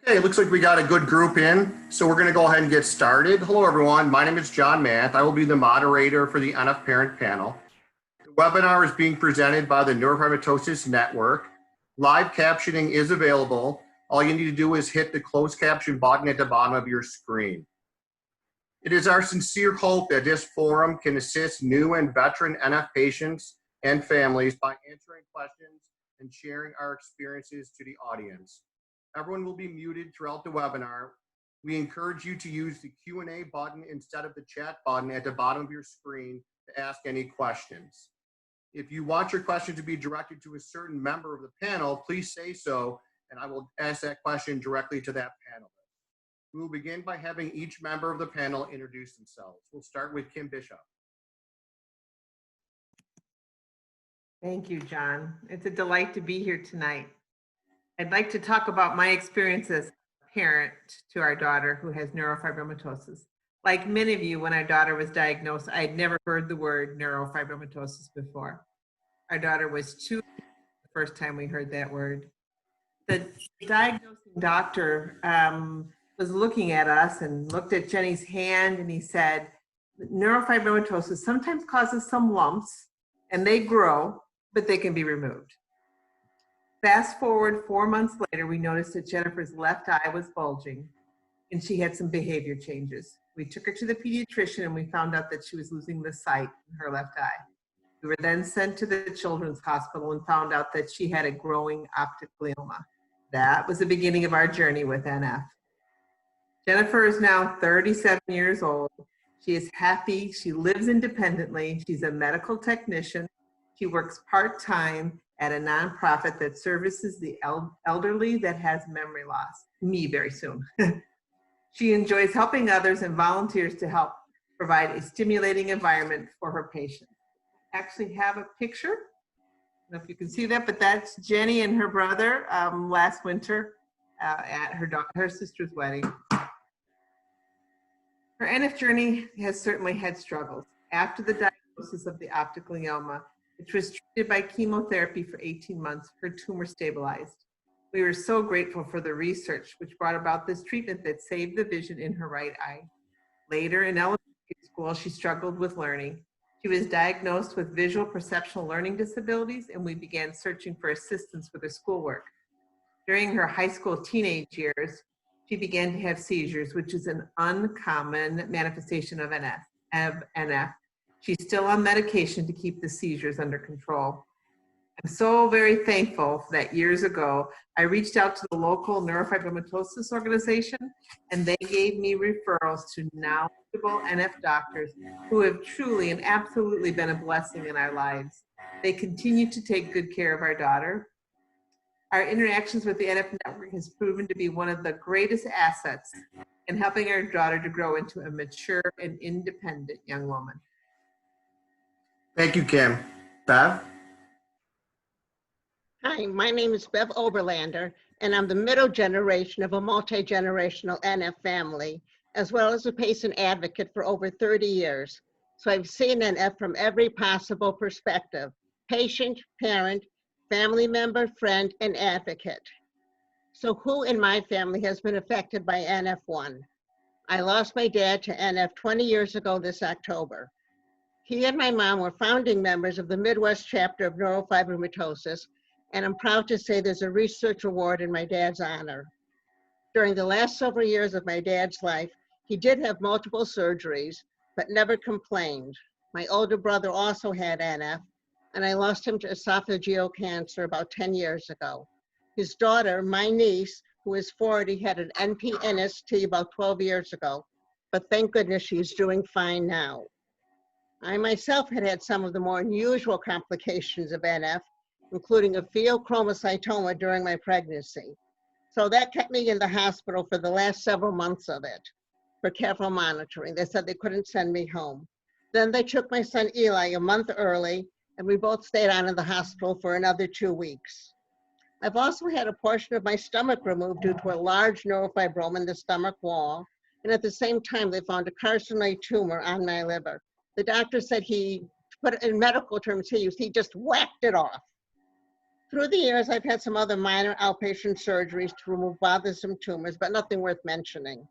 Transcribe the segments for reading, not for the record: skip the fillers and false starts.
Okay, it looks like we got a good group in, so we're going to go ahead and get started. Hello, everyone. My name is John Manth. I will be the moderator for the NF Parent Panel. The webinar is being presented by the Neurofibromatosis Network. Live captioning is available. All you need to do is hit the closed caption button at the bottom of your screen. It is our sincere hope that this forum can assist new and veteran NF patients and families by answering questions and sharing our experiences to the audience. Everyone will be muted throughout the webinar. We encourage you to use the Q&A button instead of the chat button at the bottom of your screen to ask any questions. If you want your question to be directed to a certain member of the panel, please say so, and I will ask that question directly to that panelist. We will begin by having each member of the panel introduce themselves. We'll start with Kim Bischoff. Thank you, John. It's a delight to be here tonight. I'd like to talk about my experience as a parent to our daughter who has neurofibromatosis. Like many of you, when our daughter was diagnosed, I had never heard the word neurofibromatosis before. Our daughter was 2 the first time we heard that word. The diagnosing doctor was looking at us and looked at Jenny's hand, and he said, neurofibromatosis sometimes causes some lumps and they grow, but they can be removed. Fast forward 4 months later, we noticed that Jennifer's left eye was bulging and she had some behavior changes. We took her to the pediatrician and we found out that she was losing the sight in her left eye. We were then sent to the Children's Hospital and found out that she had a growing optic glioma. That was the beginning of our journey with NF. Jennifer is now 37 years old. She is happy. She lives independently. She's a medical technician. She works part-time at a nonprofit that services the elderly that has memory loss, me very soon. She enjoys helping others and volunteers to help provide a stimulating environment for her patients. Actually have a picture. I don't know if you can see that, but that's Jenny and her brother last winter at her sister's wedding. Her NF journey has certainly had struggles. After the diagnosis of the optic glioma, which was treated by chemotherapy for 18 months, her tumor stabilized. We were so grateful for the research which brought about this treatment that saved the vision in her right eye. Later in elementary school, she struggled with learning. She was diagnosed with visual perceptual learning disabilities, and we began searching for assistance with her schoolwork. During her high school teenage years, she began to have seizures, which is an uncommon manifestation of NF. She's still on medication to keep the seizures under control. I'm so very thankful that years ago, I reached out to the local neurofibromatosis organization, and they gave me referrals to knowledgeable NF doctors who have truly and absolutely been a blessing in our lives. They continue to take good care of our daughter. Our interactions with the NF network has proven to be one of the greatest assets in helping our daughter to grow into a mature and independent young woman. Thank you, Kim. Bev? Hi, my name is Bev Oberlander, and I'm the middle generation of a multi-generational NF family, as well as a patient advocate for over 30 years. So I've seen NF from every possible perspective: patient, parent, family member, friend, and advocate. So who in my family has been affected by NF1? I lost my dad to NF 20 years ago this October. He and my mom were founding members of the Midwest chapter of Neurofibromatosis, and I'm proud to say there's a research award in my dad's honor. During the last several years of my dad's life, he did have multiple surgeries, but never complained. My older brother also had NF, and I lost him to esophageal cancer about 10 years ago. His daughter, my niece, who is 40, had an NP-NST about 12 years ago, but thank goodness she's doing fine now. I myself had had some of the more unusual complications of NF, including a pheochromocytoma during my pregnancy. So that kept me in the hospital for the last several months of it for careful monitoring. They said they couldn't send me home. Then they took my son Eli a month early, and we both stayed on in the hospital for another 2 weeks. I've also had a portion of my stomach removed due to a large neurofibroma in the stomach wall, and at the same time they found a carcinoid tumor on my liver. The doctor said he, to put it in medical terms, he just whacked it off. Through the years, I've had some other minor outpatient surgeries to remove bothersome tumors, but nothing worth mentioning.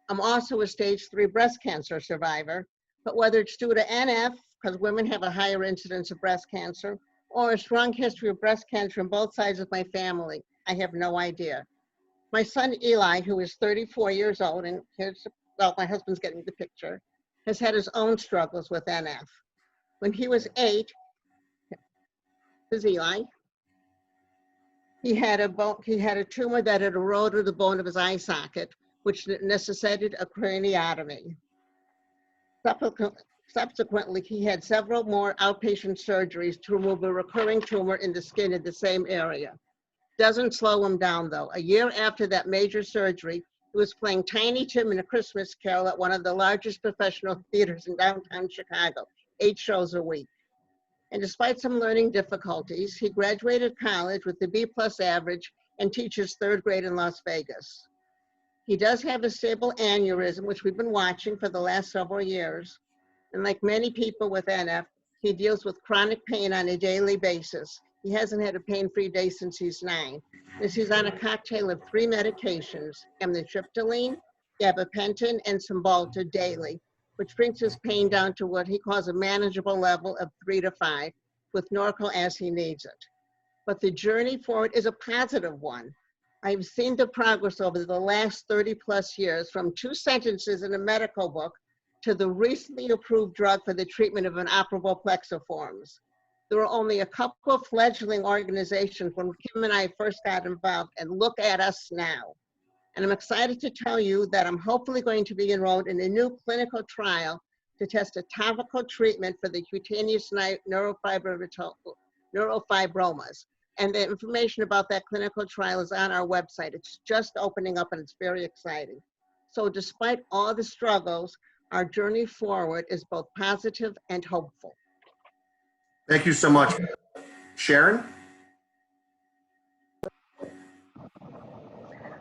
I'm also a stage 3 breast cancer survivor, but whether it's due to NF, because women have a higher incidence of breast cancer, or a strong history of breast cancer on both sides of my family, I have no idea. My son Eli, who is 34 years old, and well, my husband's getting the picture, has had his own struggles with NF. When he was 8, this is Eli, he had a tumor that had eroded the bone of his eye socket, which necessitated a craniotomy. Subsequently, he had several more outpatient surgeries to remove a recurring tumor in the skin in the same area. Doesn't slow him down though. A year after that major surgery, he was playing Tiny Tim in A Christmas Carol at one of the largest professional theaters in downtown Chicago, 8 shows a week. And despite some learning difficulties, he graduated college with a B+ average and teaches 3rd grade in Las Vegas. He does have a stable aneurysm, which we've been watching for the last several years. And like many people with NF, he deals with chronic pain on a daily basis. He hasn't had a pain-free day since he's 9. As he's on a cocktail of 3 medications, amitriptyline, gabapentin, and Cymbalta daily, which brings his pain down to what he calls a manageable level of 3 to 5, with Norco as he needs it. But the journey forward is a positive one. I've seen the progress over the last 30+ years, from 2 sentences in a medical book to the recently approved drug for the treatment of inoperable plexiforms. There were only a couple of fledgling organizations when Kim and I first got involved, and look at us now. And I'm excited to tell you that I'm hopefully going to be enrolled in a new clinical trial to test a topical treatment for the cutaneous neurofibromas. And the information about that clinical trial is on our website. It's just opening up and it's very exciting. So despite all the struggles, our journey forward is both positive and hopeful. Thank you so much. Sharon?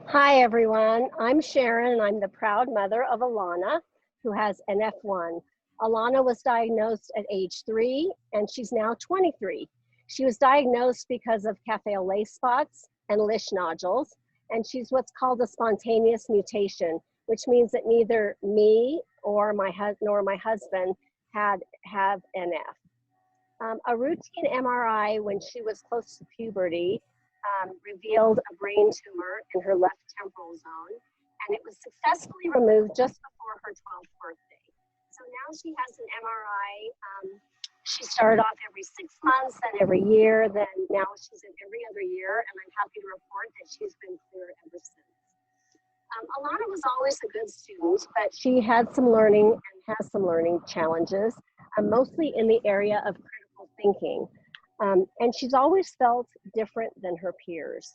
Hi, everyone. I'm Sharon, and I'm the proud mother of Alana, who has NF1. Alana was diagnosed at age 3, and she's now 23. She was diagnosed because of cafe au lait spots and Lish nodules, and she's what's called a spontaneous mutation, which means that neither me or my husband have NF. A routine MRI when she was close to puberty revealed a brain tumor in her left temporal zone, and it was successfully removed just before her 12th birthday. So now she has an MRI. She started off every 6 months, then every year, then now she's in every other year, and I'm happy to report that she's been clear ever since. Alana was always a good student, but she had some learning and has some learning challenges, mostly in the area of critical thinking. And she's always felt different than her peers.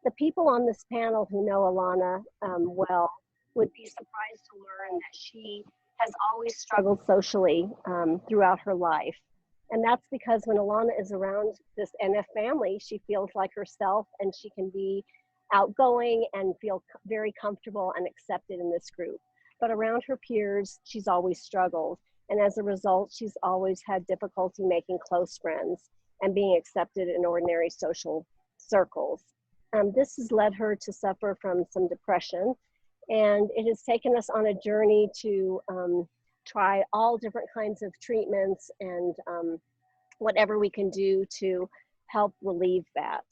The people on this panel who know Alana well would be surprised to learn that she has always struggled socially throughout her life. And that's because when Alana is around this NF family, she feels like herself, and she can be outgoing and feel very comfortable and accepted in this group. But around her peers, she's always struggled. And as a result, she's always had difficulty making close friends and being accepted in ordinary social circles. This has led her to suffer from some depression, and it has taken us on a journey to try all different kinds of treatments and whatever we can do to help relieve that.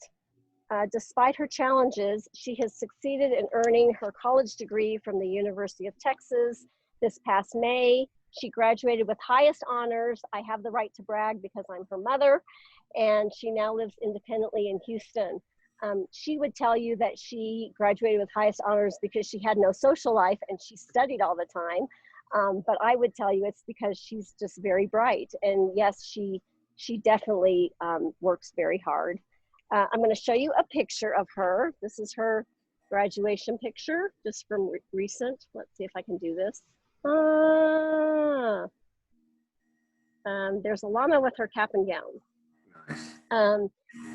Despite her challenges, she has succeeded in earning her college degree from the University of Texas this past May. She graduated with highest honors. I have the right to brag because I'm her mother, and she now lives independently in Houston. She would tell you that she graduated with highest honors because she had no social life and she studied all the time. But I would tell you it's because she's just very bright. And yes, she definitely works very hard. I'm going to show you a picture of her. This is her graduation picture, just from recent. Let's see if I can do this. There's Alana with her cap and gown.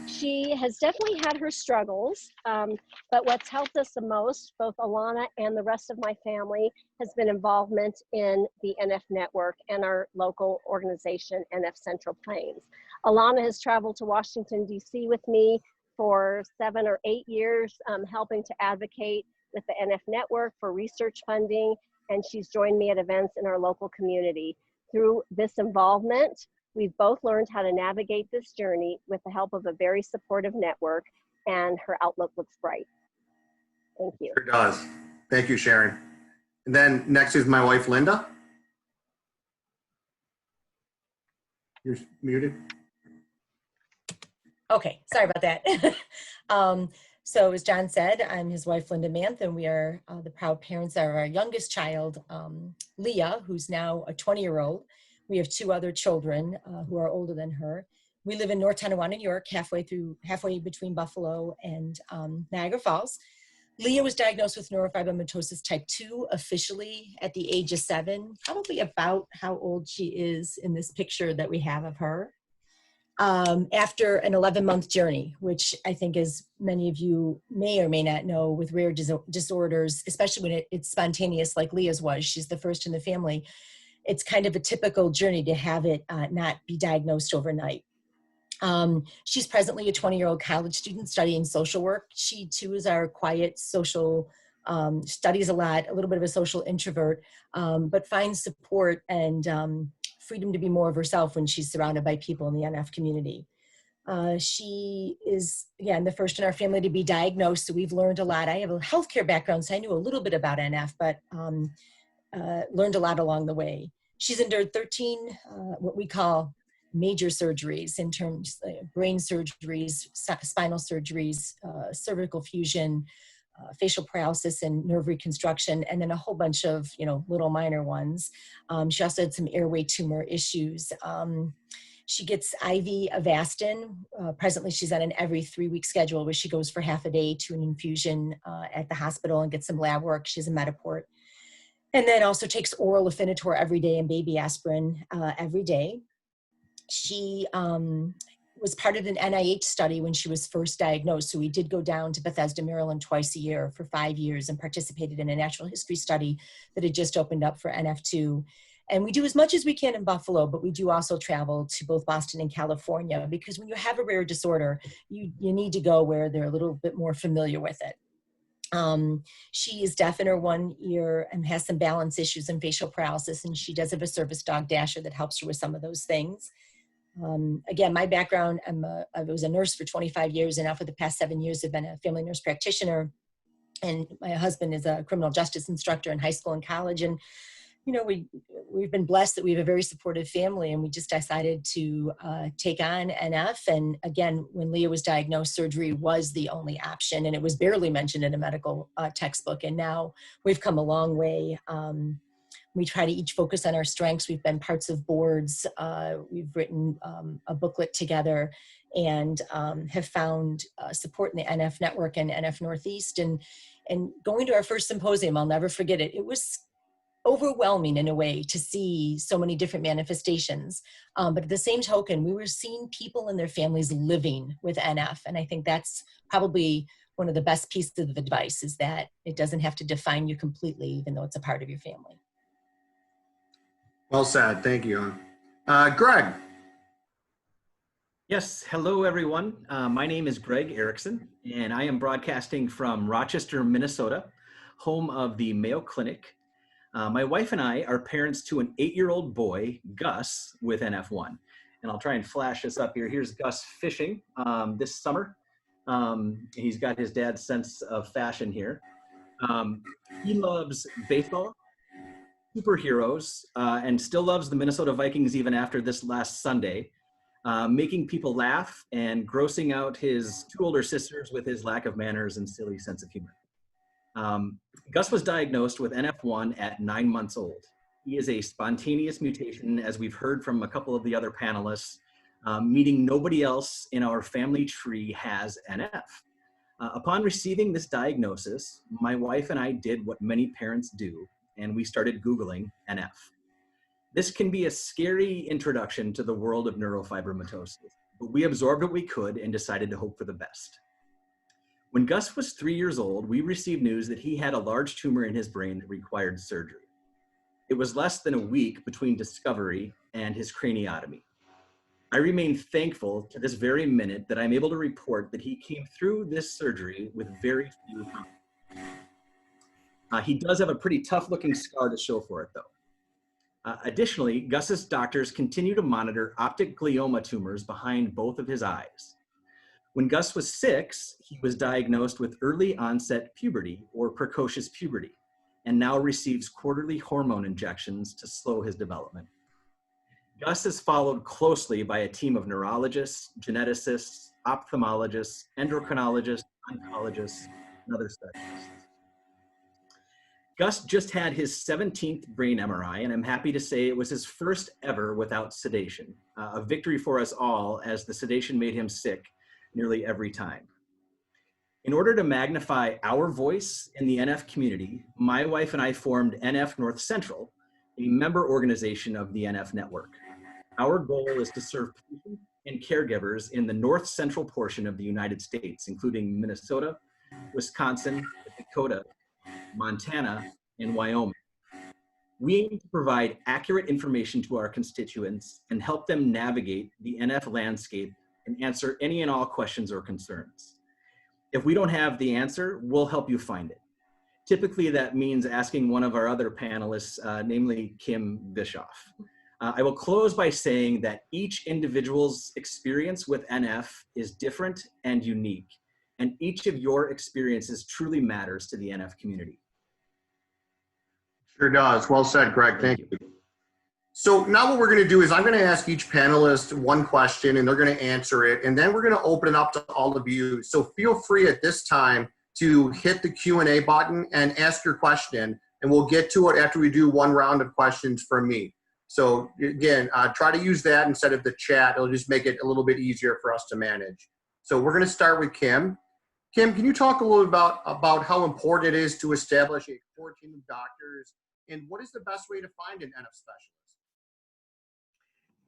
She has definitely had her struggles, but what's helped us the most, both Alana and the rest of my family, has been involvement in the NF network and our local organization, NF Central Plains. Alana has traveled to Washington, D.C. with me for 7 or 8 years, helping to advocate with the NF network for research funding, and she's joined me at events in our local community. Through this involvement, we've both learned how to navigate this journey with the help of a very supportive network, and her outlook looks bright. Thank you. Sure does. Thank you, Sharon. And then next is my wife, Linda. You're muted. Okay, sorry about that. So as John said, I'm his wife, Linda Manth, and we are the proud parents of our youngest child, Leah, who's now a 20-year-old. We have 2 other children who are older than her. We live in North Tonawanda, New York, halfway between Buffalo and Niagara Falls. Leah was diagnosed with neurofibromatosis type 2 officially at the age of 7, probably about how old she is in this picture that we have of her. After an 11-month journey, which I think, as many of you may or may not know, with rare disorders, especially when it's spontaneous like Leah's was, she's the first in the family, it's kind of a typical journey to have it not be diagnosed overnight. She's presently a 20-year-old college student studying social work. She too is our quiet social, studies a lot, a little bit of a social introvert, but finds support and freedom to be more of herself when she's surrounded by people in the NF community. She is, again, the first in our family to be diagnosed, so we've learned a lot. I have a healthcare background, so I knew a little bit about NF, but learned a lot along the way. She's endured 13 what we call major surgeries in terms of brain surgeries, spinal surgeries, cervical fusion, facial paralysis and nerve reconstruction, and then a whole bunch of, little minor ones. She also had some airway tumor issues. She gets IV Avastin. Presently, she's on an every 3-week schedule where she goes for half a day to an infusion at the hospital and gets some lab work. She's a Metaport. And then also takes oral Afinitor every day and baby aspirin every day. She was part of an NIH study when she was first diagnosed. So we did go down to Bethesda, Maryland twice a year for 5 years and participated in a natural history study that had just opened up for NF2. And we do as much as we can in Buffalo, but we do also travel to both Boston and California, because when you have a rare disorder, you need to go where they're a little bit more familiar with it. She is deaf in her 1 ear and has some balance issues and facial paralysis, and she does have a service dog Dasher that helps her with some of those things. Again, my background, I was a nurse for 25 years, and now for the past 7 years I've been a family nurse practitioner, and my husband is a criminal justice instructor in high school and college. And we've been blessed that we have a very supportive family, and we just decided to take on NF. And again, when Leah was diagnosed, surgery was the only option, and it was barely mentioned in a medical textbook. And now we've come a long way. We try to each focus on our strengths. We've been parts of boards. We've written a booklet together, and have found support in the NF network and NF Northeast. And going to our first symposium, I'll never forget it. It was overwhelming in a way to see so many different manifestations. But at the same token, we were seeing people and their families living with NF. And I think that's probably one of the best pieces of advice, is that it doesn't have to define you completely, even though it's a part of your family. Well said. Thank you. Gregg. Yes, hello everyone. My name is Gregg Erickson, and I am broadcasting from Rochester, Minnesota, home of the Mayo Clinic. My wife and I are parents to an 8-year-old boy, Gus, with NF1. And I'll try and flash this up here. Here's Gus fishing this summer. He's got his dad's sense of fashion here. He loves baseball, superheroes, and still loves the Minnesota Vikings even after this last Sunday, making people laugh and grossing out his 2 older sisters with his lack of manners and silly sense of humor. Gus was diagnosed with NF1 at 9 months old. He is a spontaneous mutation, as we've heard from a couple of the other panelists, meaning nobody else in our family tree has NF. Upon receiving this diagnosis, my wife and I did what many parents do, and we started Googling NF. This can be a scary introduction to the world of neurofibromatosis, but we absorbed what we could and decided to hope for the best. When Gus was 3 years old, we received news that he had a large tumor in his brain that required surgery. It was less than a week between discovery and his craniotomy. I remain thankful to this very minute that I'm able to report that he came through this surgery with very few complications. He does have a pretty tough looking scar to show for it though. Additionally, Gus's doctors continue to monitor optic glioma tumors behind both of his eyes. When Gus was 6, he was diagnosed with early onset puberty or precocious puberty, and now receives quarterly hormone injections to slow his development. Gus is followed closely by a team of neurologists, geneticists, ophthalmologists, endocrinologists, oncologists, and other specialists. Gus just had his 17th brain MRI, and I'm happy to say it was his first ever without sedation, a victory for us all as the sedation made him sick nearly every time. In order to magnify our voice in the NF community, my wife and I formed NF North Central, a member organization of the NF network. Our goal is to serve patients and caregivers in the North Central portion of the United States, including Minnesota, Wisconsin, Dakota, Montana, and Wyoming. We aim to provide accurate information to our constituents and help them navigate the NF landscape and answer any and all questions or concerns. If we don't have the answer, we'll help you find it. Typically, that means asking one of our other panelists, namely Kim Bischoff. I will close by saying that each individual's experience with NF is different and unique, and each of your experiences truly matters to the NF community. Sure does. Well said, Greg. Thank you. So now what we're going to do is I'm going to ask each panelist one question and they're going to answer it. And then we're going to open it up to all of you. So feel free at this time to hit the Q&A button and ask your question. And we'll get to it after we do one round of questions from me. So again, try to use that instead of the chat. It'll just make it a little bit easier for us to manage. So we're going to start with Kim. Kim, can you talk a little about how important it is to establish a core team of doctors and what is the best way to find an NF specialist?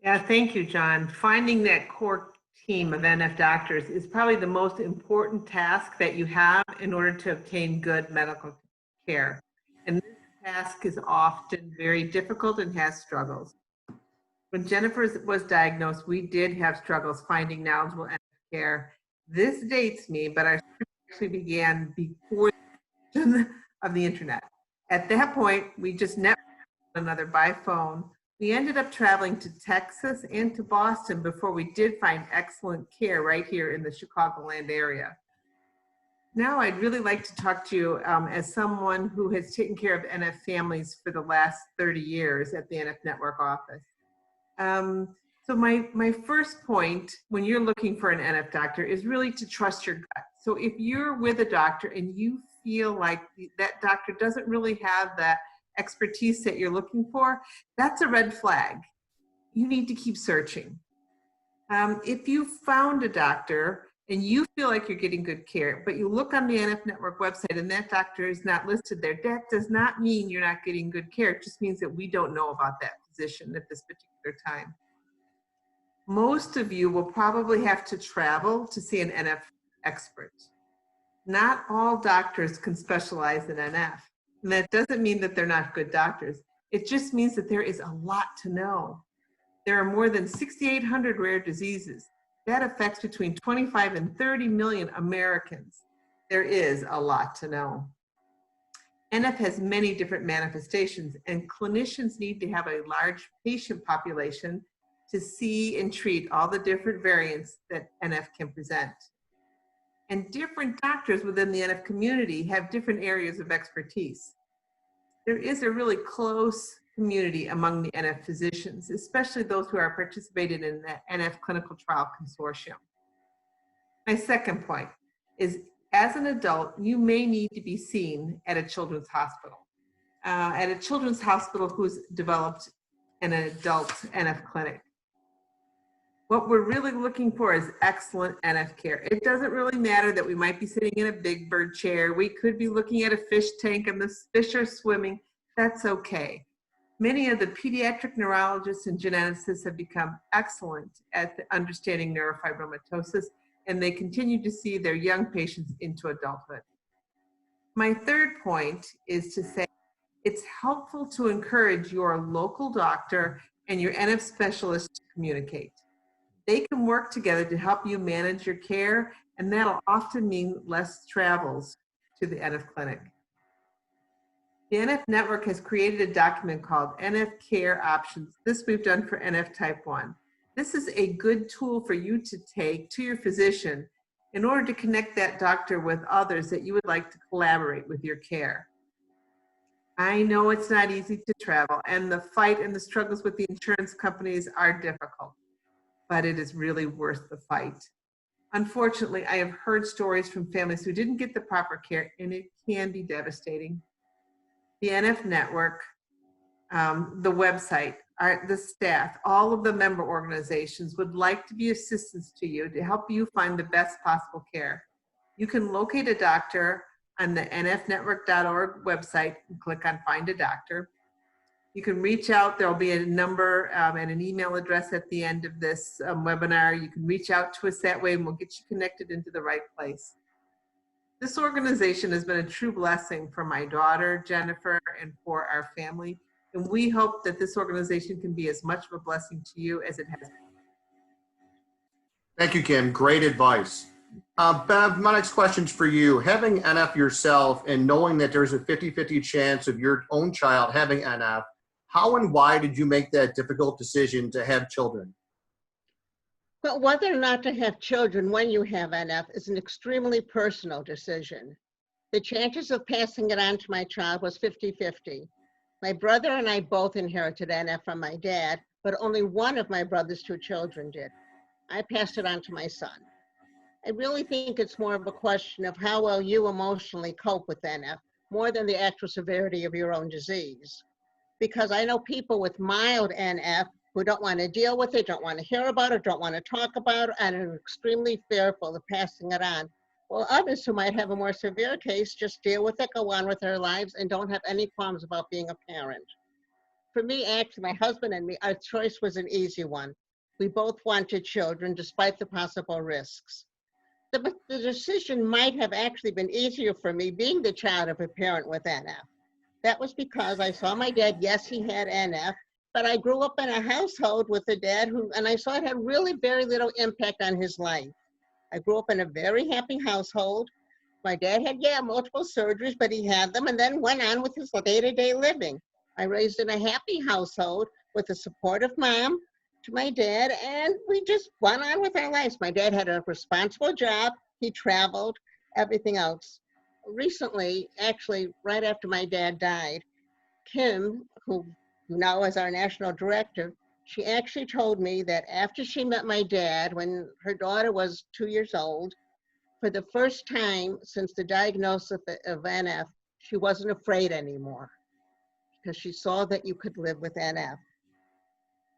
Yeah, thank you, John. Finding that core team of NF doctors is probably the most important task that you have in order to obtain good medical care. And this task is often very difficult and has struggles. When Jennifer was diagnosed, we did have struggles finding knowledgeable NF care. This dates me, but our actually began before the invention of the internet. At that point, we just networked one another by phone. We ended up traveling to Texas and to Boston before we did find excellent care right here in the Chicagoland area. Now I'd really like to talk to you as someone who has taken care of NF families for the last 30 years at the NF Network office. So my first point when you're looking for an NF doctor is really to trust your gut. So if you're with a doctor and you feel like that doctor doesn't really have that expertise that you're looking for, that's a red flag. You need to keep searching. If you found a doctor and you feel like you're getting good care, but you look on the NF Network website and that doctor is not listed there, that does not mean you're not getting good care. It just means that we don't know about that physician at this particular time. Most of you will probably have to travel to see an NF expert. Not all doctors can specialize in NF. And that doesn't mean that they're not good doctors. It just means that there is a lot to know. There are more than 6,800 rare diseases. That affects between 25 and 30 million Americans. There is a lot to know. NF has many different manifestations, and clinicians need to have a large patient population to see and treat all the different variants that NF can present. And different doctors within the NF community have different areas of expertise. There is a really close community among the NF physicians, especially those who are participating in the NF Clinical Trial Consortium. My second point is, as an adult, you may need to be seen at a children's hospital. At a children's hospital who's developed an adult NF clinic. What we're really looking for is excellent NF care. It doesn't really matter that we might be sitting in a big bird chair. We could be looking at a fish tank and the fish are swimming. That's okay. Many of the pediatric neurologists and geneticists have become excellent at understanding neurofibromatosis, and they continue to see their young patients into adulthood. My third point is to say it's helpful to encourage your local doctor and your NF specialist to communicate. They can work together to help you manage your care, and that'll often mean less travels to the NF clinic. The NF Network has created a document called NF Care Options. This we've done for NF Type 1. This is a good tool for you to take to your physician in order to connect that doctor with others that you would like to collaborate with your care. I know it's not easy to travel, and the fight and the struggles with the insurance companies are difficult, but it is really worth the fight. Unfortunately, I have heard stories from families who didn't get the proper care, and it can be devastating. The NF Network, the website, the staff, all of the member organizations would like to be assistance to you to help you find the best possible care. You can locate a doctor on the nfnetwork.org website and click on Find a Doctor. You can reach out. There'll be a number and an email address at the end of this webinar. You can reach out to us that way, and we'll get you connected into the right place. This organization has been a true blessing for my daughter, Jennifer, and for our family. And we hope that this organization can be as much of a blessing to you as it has been. Thank you, Kim. Great advice. Bev, my next question's for you. Having NF yourself and knowing that there's a 50-50 chance of your own child having NF, how and why did you make that difficult decision to have children? Well, whether or not to have children when you have NF is an extremely personal decision. The chances of passing it on to my child was 50-50. My brother and I both inherited NF from my dad, but only one of my brother's 2 children did. I passed it on to my son. I really think it's more of a question of how well you emotionally cope with NF, more than the actual severity of your own disease. Because I know people with mild NF who don't want to deal with it, don't want to hear about it, don't want to talk about it, and are extremely fearful of passing it on. While others who might have a more severe case just deal with it, go on with their lives, and don't have any qualms about being a parent. For me, actually, my husband and me, our choice was an easy one. We both wanted children despite the possible risks. The decision might have actually been easier for me being the child of a parent with NF. That was because I saw my dad, yes, he had NF, but I grew up in a household with a dad and I saw it had really very little impact on his life. I grew up in a very happy household. My dad had, multiple surgeries, but he had them and then went on with his day-to-day living. I raised in a happy household with a supportive mom to my dad, and we just went on with our lives. My dad had a responsible job. He traveled, everything else. Recently, actually, right after my dad died, Kim, who now is our national director, she actually told me that after she met my dad when her daughter was 2 years old, for the first time since the diagnosis of NF, she wasn't afraid anymore because she saw that you could live with NF.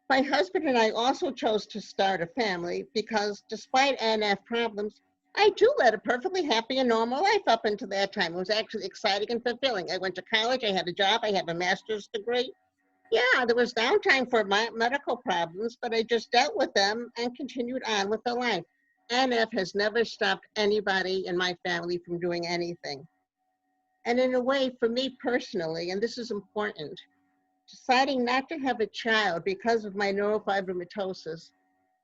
My husband and I also chose to start a family because despite NF problems, I too led a perfectly happy and normal life up until that time. It was actually exciting and fulfilling. I went to college, I had a job, I have a master's degree. Yeah, there was downtime for my medical problems, but I just dealt with them and continued on with the life. NF has never stopped anybody in my family from doing anything. And in a way, for me personally, and this is important, deciding not to have a child because of my neurofibromatosis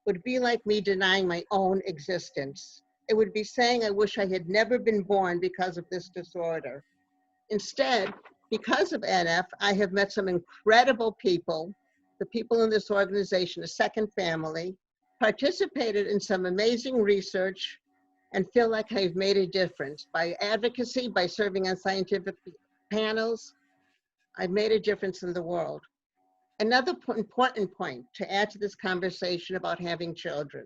would be like me denying my own existence. It would be saying I wish I had never been born because of this disorder. Instead, because of NF, I have met some incredible people, the people in this organization, a second family, participated in some amazing research, and feel like I've made a difference. By advocacy, by serving on scientific panels, I've made a difference in the world. Another important point to add to this conversation about having children.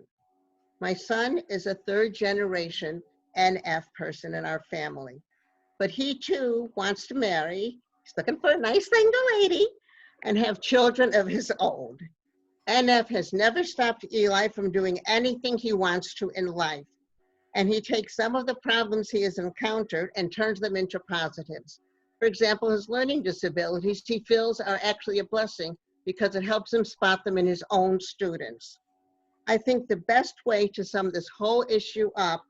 My son is a 3rd generation NF person in our family, but he too wants to marry. He's looking for a nice single lady and have children of his own. NF has never stopped Eli from doing anything he wants to in life. And he takes some of the problems he has encountered and turns them into positives. For example, his learning disabilities he feels are actually a blessing because it helps him spot them in his own students. I think the best way to sum this whole issue up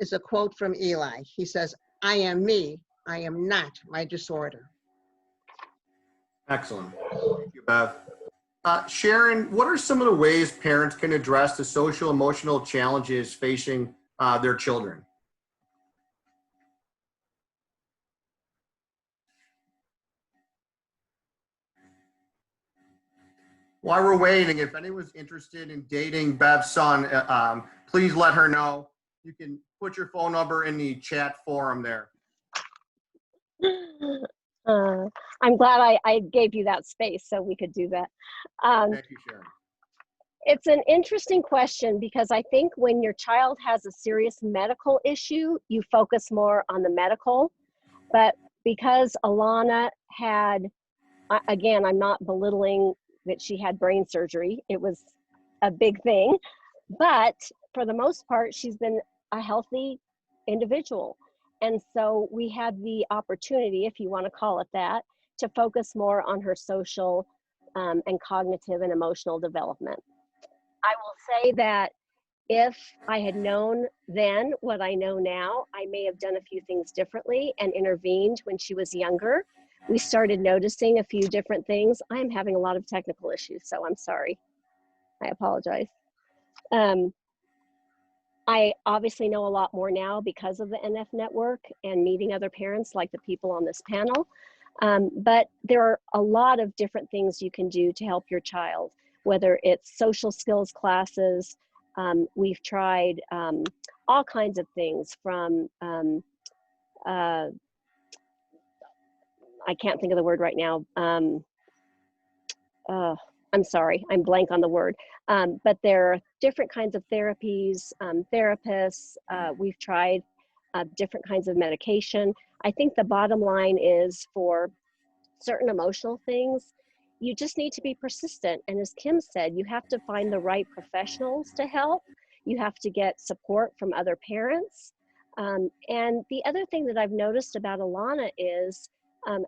is a quote from Eli. He says, "I am me, I am not my disorder." Excellent. Thank you, Bev. Sharon, what are some of the ways parents can address the social emotional challenges facing their children? While we're waiting, if anyone's interested in dating Bev's son, please let her know. You can put your phone number in the chat forum there. I'm glad I gave you that space so we could do that. Thank you, Sharon. It's an interesting question because I think when your child has a serious medical issue, you focus more on the medical. But because Alana had, again, I'm not belittling that she had brain surgery. It was a big thing. But for the most part, she's been a healthy individual. And so we had the opportunity, if you want to call it that, to focus more on her social and cognitive and emotional development. I will say that if I had known then what I know now, I may have done a few things differently and intervened when she was younger. We started noticing a few different things. I'm having a lot of technical issues, so I'm sorry. I apologize. I obviously know a lot more now because of the NF network and meeting other parents like the people on this panel. But there are a lot of different things you can do to help your child, whether it's social skills classes. We've tried all kinds of things from, I can't think of the word right now. I'm sorry, I'm blank on the word. But there are different kinds of therapies, therapists. We've tried different kinds of medication. I think the bottom line is for certain emotional things, you just need to be persistent. And as Kim said, you have to find the right professionals to help. You have to get support from other parents. And the other thing that I've noticed about Alana is,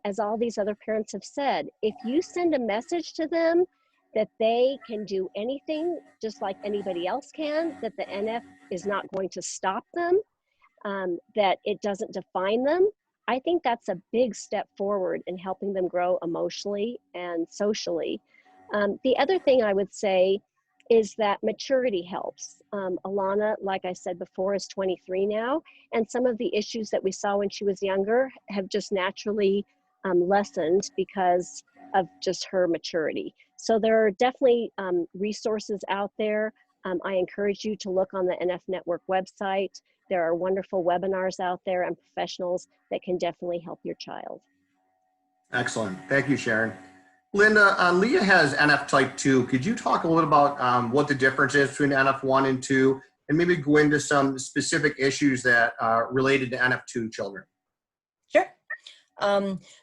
as all these other parents have said, if you send a message to them that they can do anything just like anybody else can, that the NF is not going to stop them, that it doesn't define them, I think that's a big step forward in helping them grow emotionally and socially. The other thing I would say is that maturity helps. Alana, like I said before, is 23 now, and some of the issues that we saw when she was younger have just naturally lessened because of just her maturity. So there are definitely resources out there. I encourage you to look on the NF Network website. There are wonderful webinars out there and professionals that can definitely help your child. Excellent. Thank you, Sharon. Linda, Leah has NF type 2. Could you talk a little about what the difference is between NF 1 and 2, and maybe go into some specific issues that are related to NF 2 children? Sure.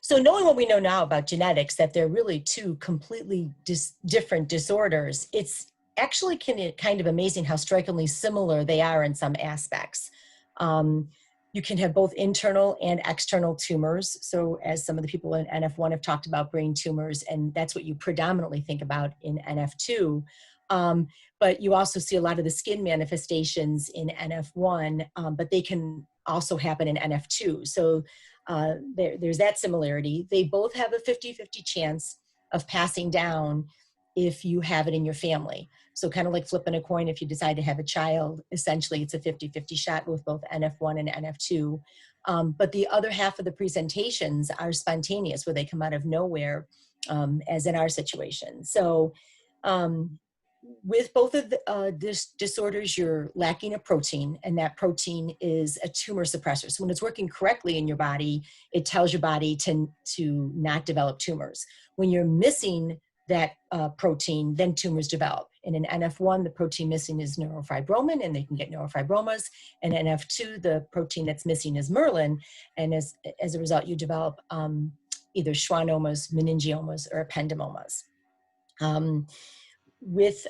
So knowing what we know now about genetics, that they're really two completely different disorders, it's actually kind of amazing how strikingly similar they are in some aspects. You can have both internal and external tumors. So as some of the people in NF1 have talked about brain tumors, and that's what you predominantly think about in NF2. But you also see a lot of the skin manifestations in NF1, but they can also happen in NF2. So there's that similarity. They both have a 50-50 chance of passing down if you have it in your family. So kind of like flipping a coin, if you decide to have a child, essentially it's a 50-50 shot with both NF1 and NF2. But the other half of the presentations are spontaneous, where they come out of nowhere, as in our situation. So with both of these disorders, you're lacking a protein, and that protein is a tumor suppressor. So when it's working correctly in your body, it tells your body to not develop tumors. When you're missing that protein, then tumors develop. And in NF1, the protein missing is neurofibromin, and they can get neurofibromas. And NF2, the protein that's missing is Merlin. And as a result, you develop either schwannomas, meningiomas, or ependymomas. With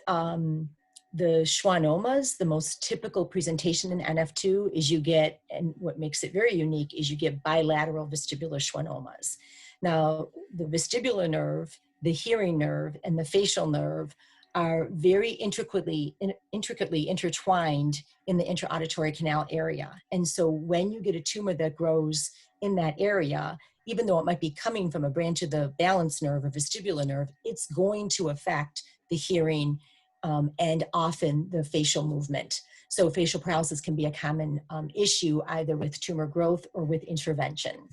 The schwannomas, the most typical presentation in NF2 is you get, and what makes it very unique is you get bilateral vestibular schwannomas. Now, the vestibular nerve, the hearing nerve, and the facial nerve are very intricately intertwined in the intra-auditory canal area. And so when you get a tumor that grows in that area, even though it might be coming from a branch of the balance nerve or vestibular nerve, it's going to affect the hearing and often the facial movement. So facial paralysis can be a common issue either with tumor growth or with intervention.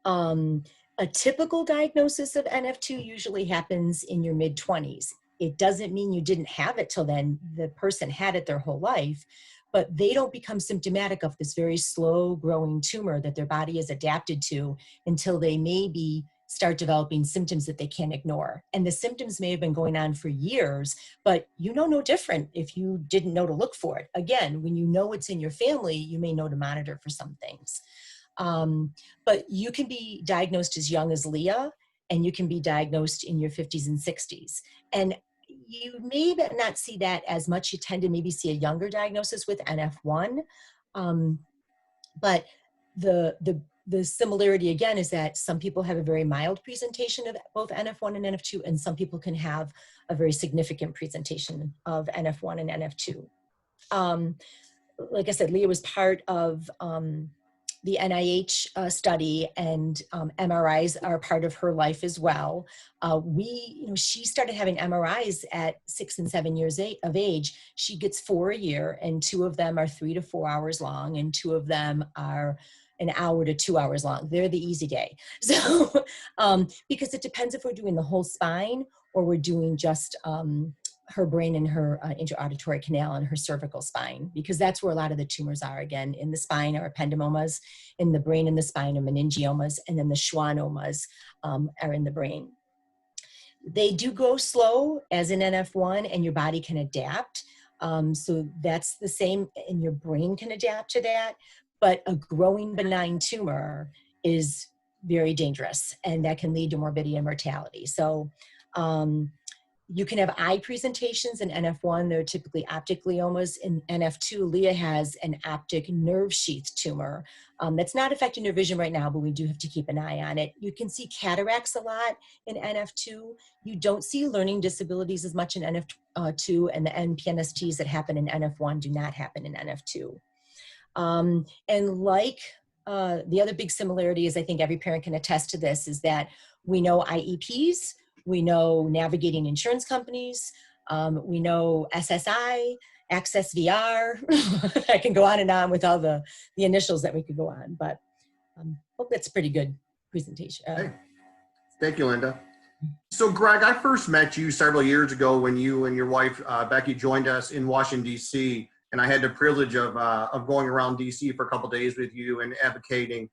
A typical diagnosis of NF2 usually happens in your mid-20s. It doesn't mean you didn't have it till then. The person had it their whole life, but they don't become symptomatic of this very slow growing tumor that their body is adapted to until they maybe start developing symptoms that they can't ignore. And the symptoms may have been going on for years, but you know no different if you didn't know to look for it. Again, when you know it's in your family, you may know to monitor for some things. But you can be diagnosed as young as Leah, and you can be diagnosed in your 50s and 60s. And you may not see that as much. You tend to maybe see a younger diagnosis with NF1. But the similarity again is that some people have a very mild presentation of both NF1 and NF2, and some people can have a very significant presentation of NF1 and NF2. Like I said, Leah was part of the NIH study, and MRIs are part of her life as well. She started having MRIs at 6 and 7 years of age. She gets 4 a year, and 2 of them are 3 to 4 hours long, and 2 of them are an hour to 2 hours long. They're the easy day. So, because it depends if we're doing the whole spine or we're doing just her brain and her intra-auditory canal and her cervical spine, because that's where a lot of the tumors are. Again, in the spine are ependymomas, in the brain and the spine are meningiomas, and then the schwannomas are in the brain. They do go slow as in NF1, and your body can adapt. So that's the same, and your brain can adapt to that. But a growing benign tumor is very dangerous, and that can lead to morbidity and mortality. So you can have eye presentations in NF1. They're typically optic gliomas. In NF2, Leah has an optic nerve sheath tumor that's not affecting your vision right now, but we do have to keep an eye on it. You can see cataracts a lot in NF2. You don't see learning disabilities as much in NF2, and the NPNSTs that happen in NF1 do not happen in NF2. And like the other big similarity is, I think every parent can attest to this, is that we know IEPs, we know navigating insurance companies, we know SSI, Access VR. I can go on and on with all the initials that we could go on, but hope that's a pretty good presentation. Hey. Thank you, Linda. So Gregg, I first met you several years ago when you and your wife, Becky, joined us in Washington, D.C., and I had the privilege of going around DC for a couple of days with you and advocating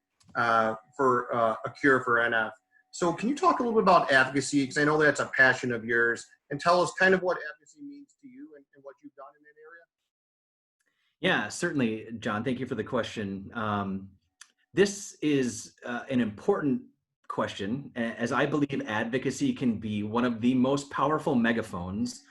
for a cure for NF. So can you talk a little bit about advocacy? Because I know that's a passion of yours, and tell us kind of what advocacy means to you and what you've done in that area. Yeah, certainly, John. Thank you for the question. This is an important question, as I believe advocacy can be one of the most powerful megaphones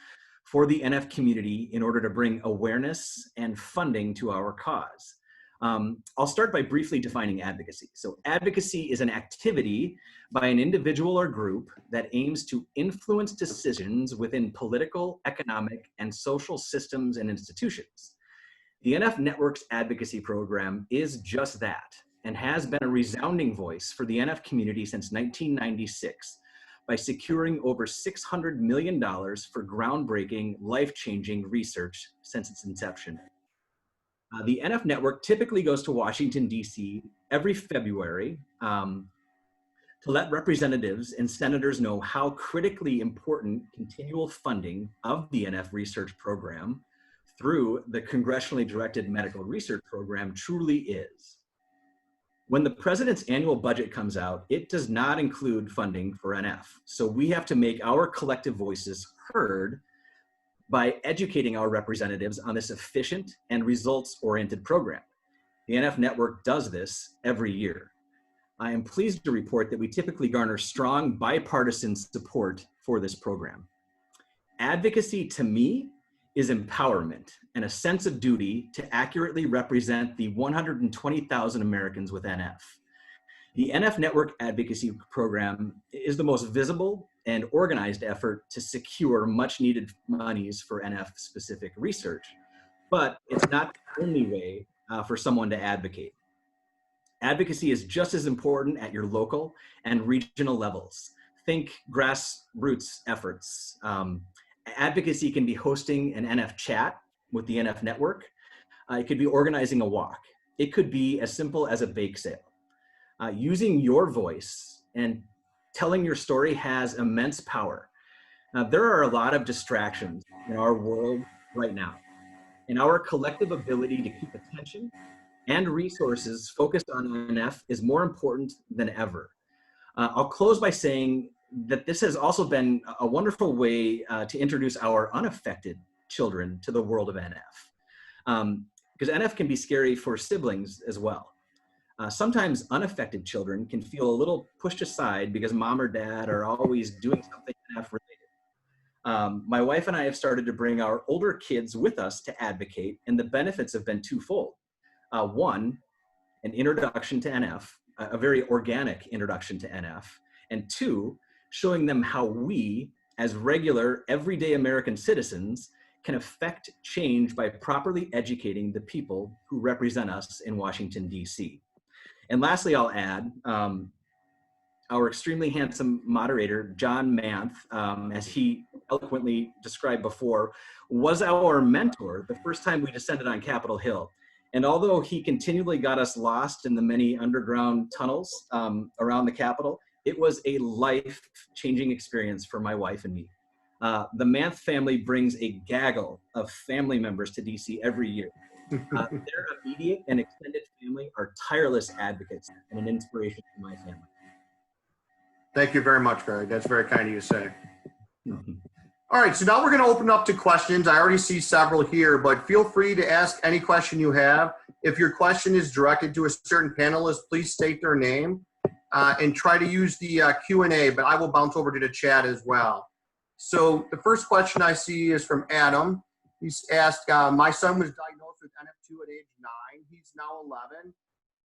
for the NF community in order to bring awareness and funding to our cause. I'll start by briefly defining advocacy. So advocacy is an activity by an individual or group that aims to influence decisions within political, economic, and social systems and institutions. The NF Network's advocacy program is just that, and has been a resounding voice for the NF community since 1996 by securing over $600 million for groundbreaking, life-changing research since its inception. The NF Network typically goes to Washington, D.C. every February to let representatives and senators know how critically important continual funding of the NF research program through the congressionally directed medical research program truly is. When the president's annual budget comes out, it does not include funding for NF. So we have to make our collective voices heard by educating our representatives on this efficient and results-oriented program. The NF Network does this every year. I am pleased to report that we typically garner strong bipartisan support for this program. Advocacy, to me, is empowerment and a sense of duty to accurately represent the 120,000 Americans with NF. The NF Network Advocacy Program is the most visible and organized effort to secure much needed monies for NF-specific research, but it's not the only way for someone to advocate. Advocacy is just as important at your local and regional levels. Think grassroots efforts. Advocacy can be hosting an NF chat with the NF Network. It could be organizing a walk. It could be as simple as a bake sale. Using your voice and telling your story has immense power. There are a lot of distractions in our world right now, and our collective ability to keep attention and resources focused on NF is more important than ever. I'll close by saying that this has also been a wonderful way to introduce our unaffected children to the world of NF. Because NF can be scary for siblings as well. Sometimes unaffected children can feel a little pushed aside because mom or dad are always doing something NF related. My wife and I have started to bring our older kids with us to advocate, and the benefits have been twofold. One, an introduction to NF, a very organic introduction to NF, and two, showing them how we, as regular, everyday American citizens, can affect change by properly educating the people who represent us in Washington, D.C. And lastly, I'll add, our extremely handsome moderator, John Manth, as he eloquently described before, was our mentor the first time we descended on Capitol Hill. And although he continually got us lost in the many underground tunnels around the Capitol, it was a life-changing experience for my wife and me. The Manth family brings a gaggle of family members to DC every year. Their immediate and extended family are tireless advocates and an inspiration to my family. Thank you very much, Greg. That's very kind of you to say. All right, so now we're going to open up to questions. I already see several here, but feel free to ask any question you have. If your question is directed to a certain panelist, please state their name and try to use the Q&A, but I will bounce over to the chat as well. So the first question I see is from Adam. He's asked, my son was diagnosed with NF2 at age 9. He's now 11.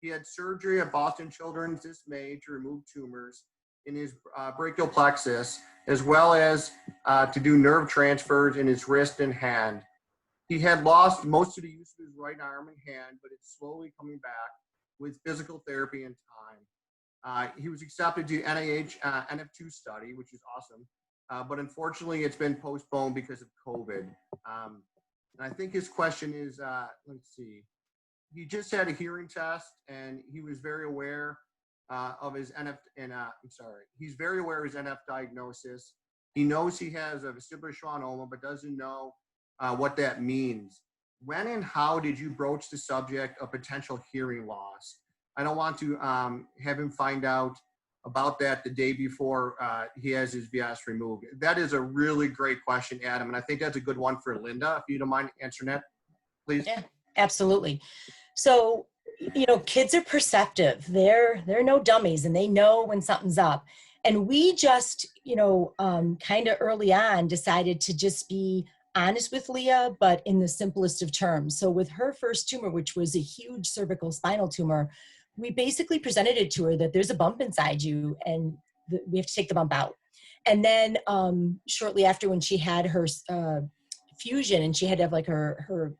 He had surgery at Boston Children's this May to remove tumors in his brachial plexus, as well as to do nerve transfers in his wrist and hand. He had lost most of the use of his right arm and hand, but it's slowly coming back with physical therapy and time. He was accepted to NIH NF2 study, which is awesome, but unfortunately it's been postponed because of COVID. And I think his question is, let's see, he just had a hearing test and he was very aware of his NF, and he's very aware of his NF diagnosis. He knows he has a vestibular schwannoma, but doesn't know what that means. When and how did you broach the subject of potential hearing loss? I don't want to have him find out about that the day before he has his VS removed. That is a really great question, Adam, and I think that's a good one for Linda, if you don't mind answering that, please. Yeah, absolutely. So, you know, kids are perceptive. They're no dummies, and they know when something's up. And we just, you know, kind of early on decided to just be honest with Leah, but in the simplest of terms. So with her first tumor, which was a huge cervical spinal tumor, we basically presented it to her that there's a bump inside you and we have to take the bump out. And then shortly after, when she had her fusion and she had to have like her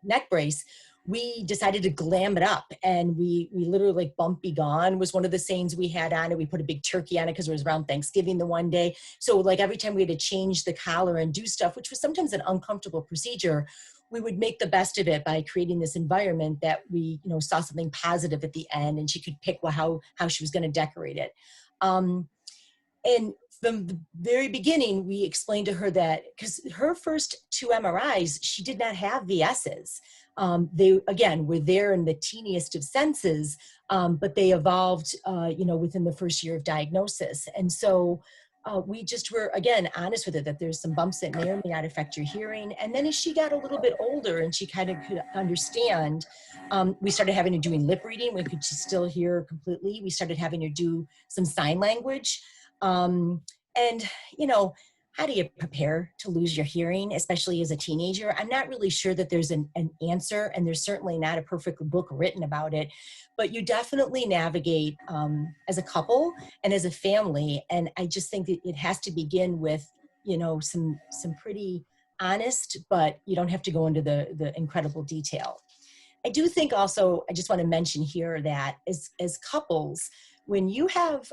neck brace, we decided to glam it up, and we literally, like, bump be gone was one of the sayings we had on it. We put a big turkey on it because it was around Thanksgiving the one day. So like every time we had to change the collar and do stuff, which was sometimes an uncomfortable procedure, we would make the best of it by creating this environment that we, you know, saw something positive at the end, and she could pick how she was going to decorate it. And from the very beginning, we explained to her that, because her first 2 MRIs, she did not have VSs. They, again, were there in the teeniest of senses, but they evolved, you know, within the first year of diagnosis. And so we just were, again, honest with her that there's some bumps that may or may not affect your hearing. And then as she got a little bit older and she kind of could understand, we started having her doing lip reading. We could still hear completely. We started having her do some sign language. And, you know, how do you prepare to lose your hearing, especially as a teenager? I'm not really sure that there's an answer, and there's certainly not a perfect book written about it, but you definitely navigate as a couple and as a family. And I just think that it has to begin with, you know, some pretty honest, but you don't have to go into the incredible detail. I do think also, I just want to mention here that as couples, when you have,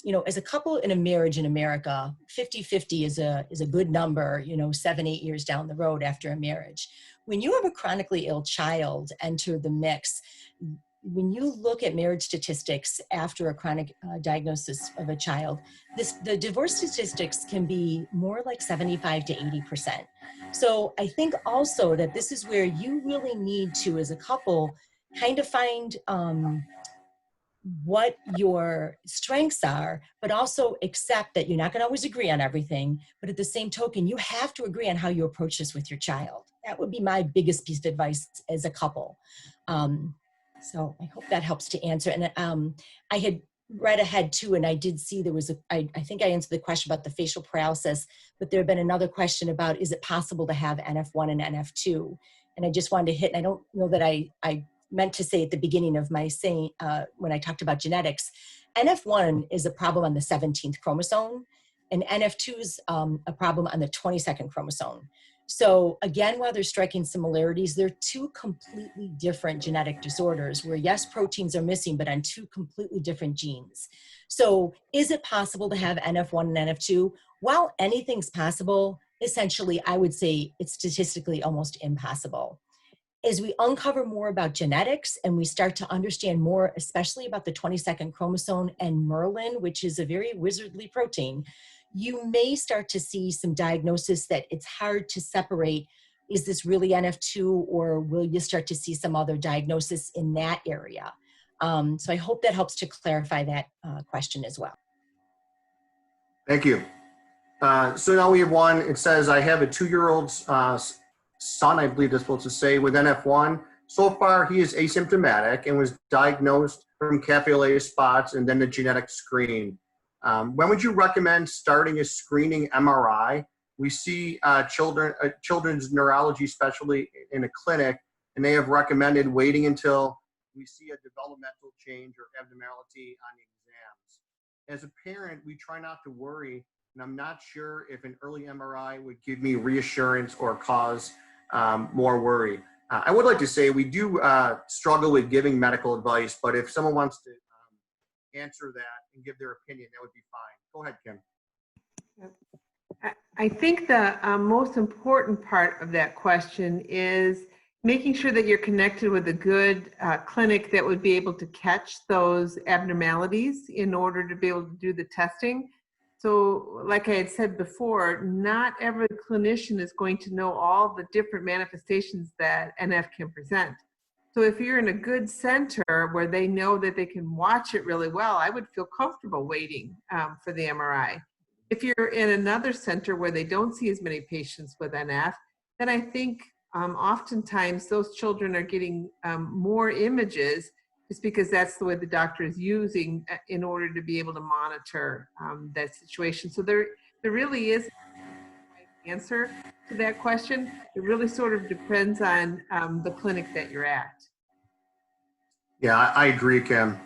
you know, as a couple in a marriage in America, 50-50 is a good number, you know, 7-8 years down the road after a marriage. When you have a chronically ill child enter the mix, when you look at marriage statistics after a chronic diagnosis of a child, the divorce statistics can be more like 75 to 80%. So I think also that this is where you really need to, as a couple, kind of find what your strengths are, but also accept that you're not going to always agree on everything. But at the same token, you have to agree on how you approach this with your child. That would be my biggest piece of advice as a couple. So I hope that helps to answer. And I had read ahead too, and I did see there was I think I answered the question about the facial paralysis, but there had been another question about, is it possible to have NF1 and NF2? And I just wanted to hit, and I don't know that I meant to say at the beginning of my saying, when I talked about genetics, NF1 is a problem on the 17th chromosome, and NF2 is a problem on the 22nd chromosome. So again, while there's striking similarities, they're two completely different genetic disorders where yes, proteins are missing, but on two completely different genes. So is it possible to have NF1 and NF2? While anything's possible, essentially, I would say it's statistically almost impossible. As we uncover more about genetics and we start to understand more, especially about the 22nd chromosome and Merlin, which is a very wizardly protein, you may start to see some diagnosis that it's hard to separate. Is this really NF2, or will you start to see some other diagnosis in that area? So I hope that helps to clarify that question as well. Thank you. So now we have one. It says, I have a 2-year-old son, I believe that's supposed to say, with NF1. So far, he is asymptomatic and was diagnosed from cafe au lait spots and then the genetic screen. When would you recommend starting a screening MRI? We see children's neurology specialty in a clinic, and they have recommended waiting until we see a developmental change or abnormality on the exams. As a parent, we try not to worry, and I'm not sure if an early MRI would give me reassurance or cause more worry. I would like to say we do struggle with giving medical advice, but if someone wants to answer that and give their opinion, that would be fine. Go ahead, Kim. I think the most important part of that question is making sure that you're connected with a good clinic that would be able to catch those abnormalities in order to be able to do the testing. So like I had said before, not every clinician is going to know all the different manifestations that NF can present. So if you're in a good center where they know that they can watch it really well, I would feel comfortable waiting for the MRI. If you're in another center where they don't see as many patients with NF, then I think oftentimes those children are getting more images just because that's the way the doctor is using in order to be able to monitor that situation. So there really is no answer to that question. It really sort of depends on the clinic that you're at. Yeah, I agree, Kim.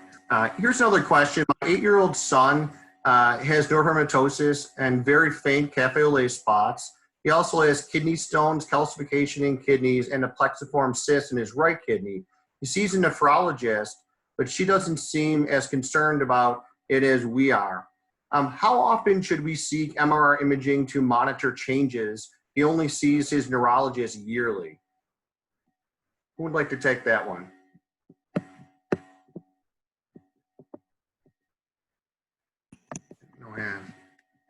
Here's another question. My 8-year-old son has neurofibromatosis and very faint cafe au lait spots. He also has kidney stones, calcification in kidneys, and a plexiform cyst in his right kidney. He sees a nephrologist, but she doesn't seem as concerned about it as we are. How often should we seek MRI imaging to monitor changes? He only sees his neurologist yearly. Who would like to take that one? No hands.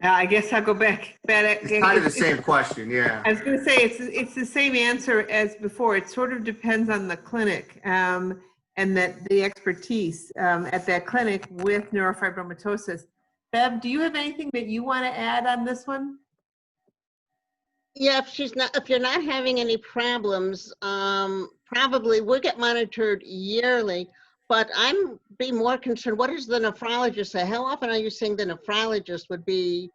I guess I'll go back. It's kind of the same question, yeah. I was going to say it's the same answer as before. It sort of depends on the clinic and that the expertise at that clinic with neurofibromatosis. Bev, do you have anything that you want to add on this one? Yeah, if you're not having any problems, probably we'll get monitored yearly. But I'm be more concerned. What does the nephrologist say? How often are you saying the nephrologist would be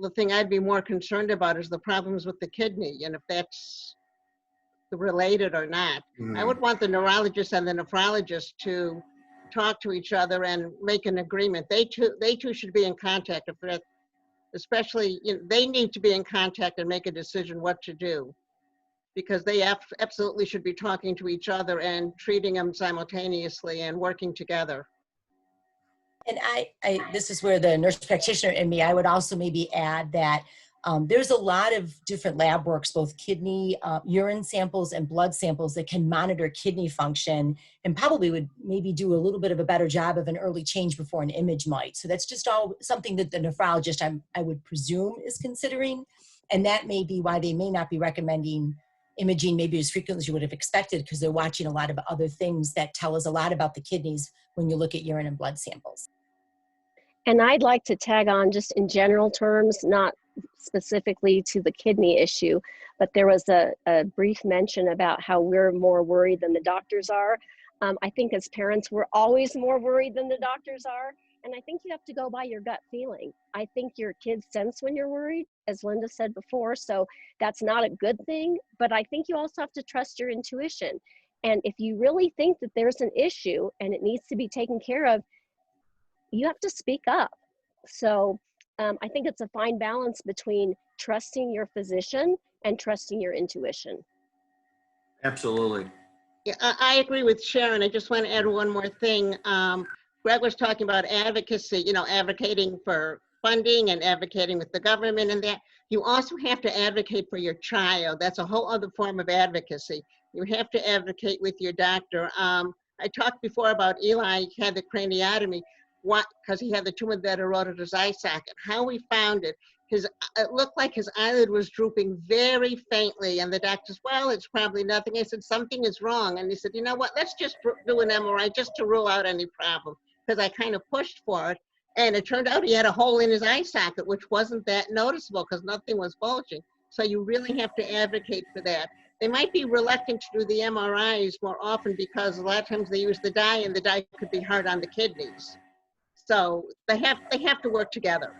the thing I'd be more concerned about is the problems with the kidney and if that's related or not. I would want the neurologist and the nephrologist to talk to each other and make an agreement. They too should be in contact. If they're, especially, they need to be in contact and make a decision what to do, because they absolutely should be talking to each other and treating them simultaneously and working together. And this is where the nurse practitioner in me, I would also maybe add that there's a lot of different lab works, both kidney, urine samples and blood samples that can monitor kidney function and probably would maybe do a little bit of a better job of an early change before an image might. So that's just all something that the nephrologist, I would presume, is considering. And that may be why they may not be recommending imaging maybe as frequently as you would have expected, because they're watching a lot of other things that tell us a lot about the kidneys when you look at urine and blood samples. And I'd like to tag on just in general terms, not specifically to the kidney issue, but there was a brief mention about how we're more worried than the doctors are. I think as parents, we're always more worried than the doctors are. And I think you have to go by your gut feeling. I think your kids sense when you're worried, as Linda said before, so that's not a good thing, but I think you also have to trust your intuition. And if you really think that there's an issue and it needs to be taken care of, you have to speak up. So I think it's a fine balance between trusting your physician and trusting your intuition. Absolutely. Yeah, I agree with Sharon. I just want to add one more thing. Greg was talking about advocacy, advocating for funding and advocating with the government and that. You also have to advocate for your child. That's a whole other form of advocacy. You have to advocate with your doctor. I talked before about Eli had the craniotomy. Because he had the tumor that eroded his eye socket. How we found it, it looked like his eyelid was drooping very faintly, and the doctor said, well, it's probably nothing. I said, something is wrong. And he said, you know what, let's just do an MRI just to rule out any problem, because I kind of pushed for it. And it turned out he had a hole in his eye socket, which wasn't that noticeable because nothing was bulging. So you really have to advocate for that. They might be reluctant to do the MRIs more often because a lot of times they use the dye, and the dye could be hard on the kidneys. So they have to work together.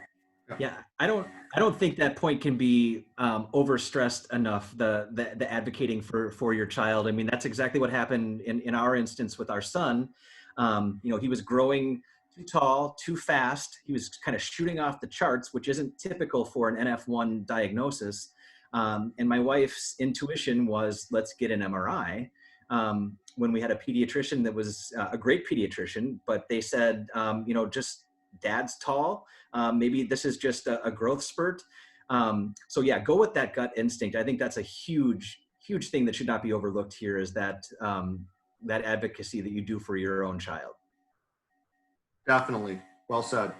Yeah, I don't think that point can be overstressed enough. The advocating for your child. I mean, that's exactly what happened in our instance with our son. He was growing too tall, too fast. He was kind of shooting off the charts, which isn't typical for an NF1 diagnosis. And my wife's intuition was, let's get an MRI. When we had a pediatrician that was a great pediatrician, but they said, just dad's tall. Maybe this is just a growth spurt. So yeah, go with that gut instinct. I think that's a huge, huge thing that should not be overlooked here, is that advocacy that you do for your own child. Definitely. Well said.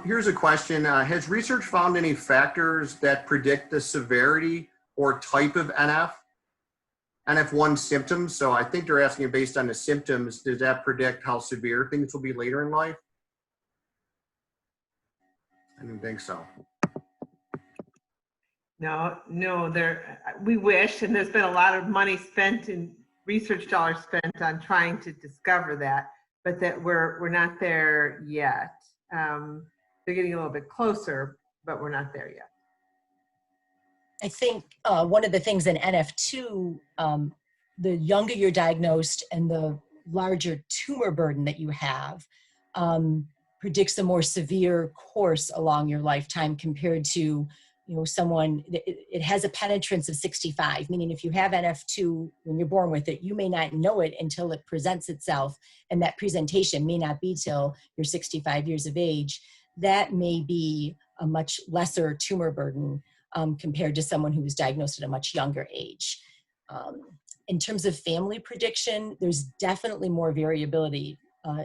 Here's a question. Has research found any factors that predict the severity or type of NF1 symptoms? So I think they're asking based on the symptoms, does that predict how severe things will be later in life? I didn't think so. No, we wish, and there's been a lot of money spent and research dollars spent on trying to discover that, but that we're not there yet. They're getting a little bit closer, but we're not there yet. I think one of the things in NF2, the younger you're diagnosed and the larger tumor burden that you have predicts a more severe course along your lifetime compared to someone. It has a penetrance of 65, meaning if you have NF2 when you're born with it, you may not know it until it presents itself, and that presentation may not be till you're 65 years of age. That may be a much lesser tumor burden compared to someone who was diagnosed at a much younger age. In terms of family prediction, there's definitely more variability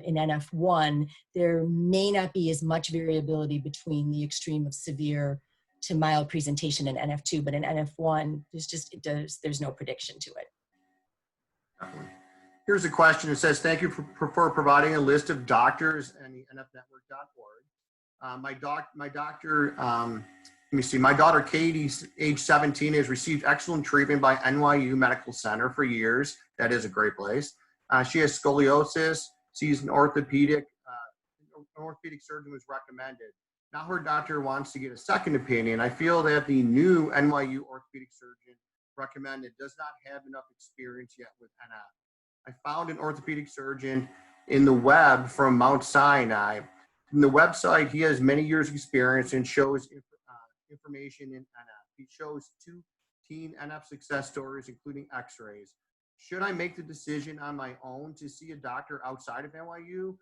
in NF1. There may not be as much variability between the extreme of severe to mild presentation in NF2, but in NF1, there's no prediction to it. Definitely. Here's a question. It says, thank you for providing a list of doctors and the nfnetwork.org. My daughter Katie, age 17, has received excellent treatment by NYU Medical Center for years. That is a great place. She has scoliosis. She's an orthopedic surgeon was recommended. Now her doctor wants to get a second opinion. I feel that the new NYU orthopedic surgeon recommended does not have enough experience yet with NF. I found an orthopedic surgeon in the web from Mount Sinai. In the website, he has many years experience and shows information in NF. He shows 2 teen NF success stories, including x-rays. Should I make the decision on my own to see a doctor outside of NYU?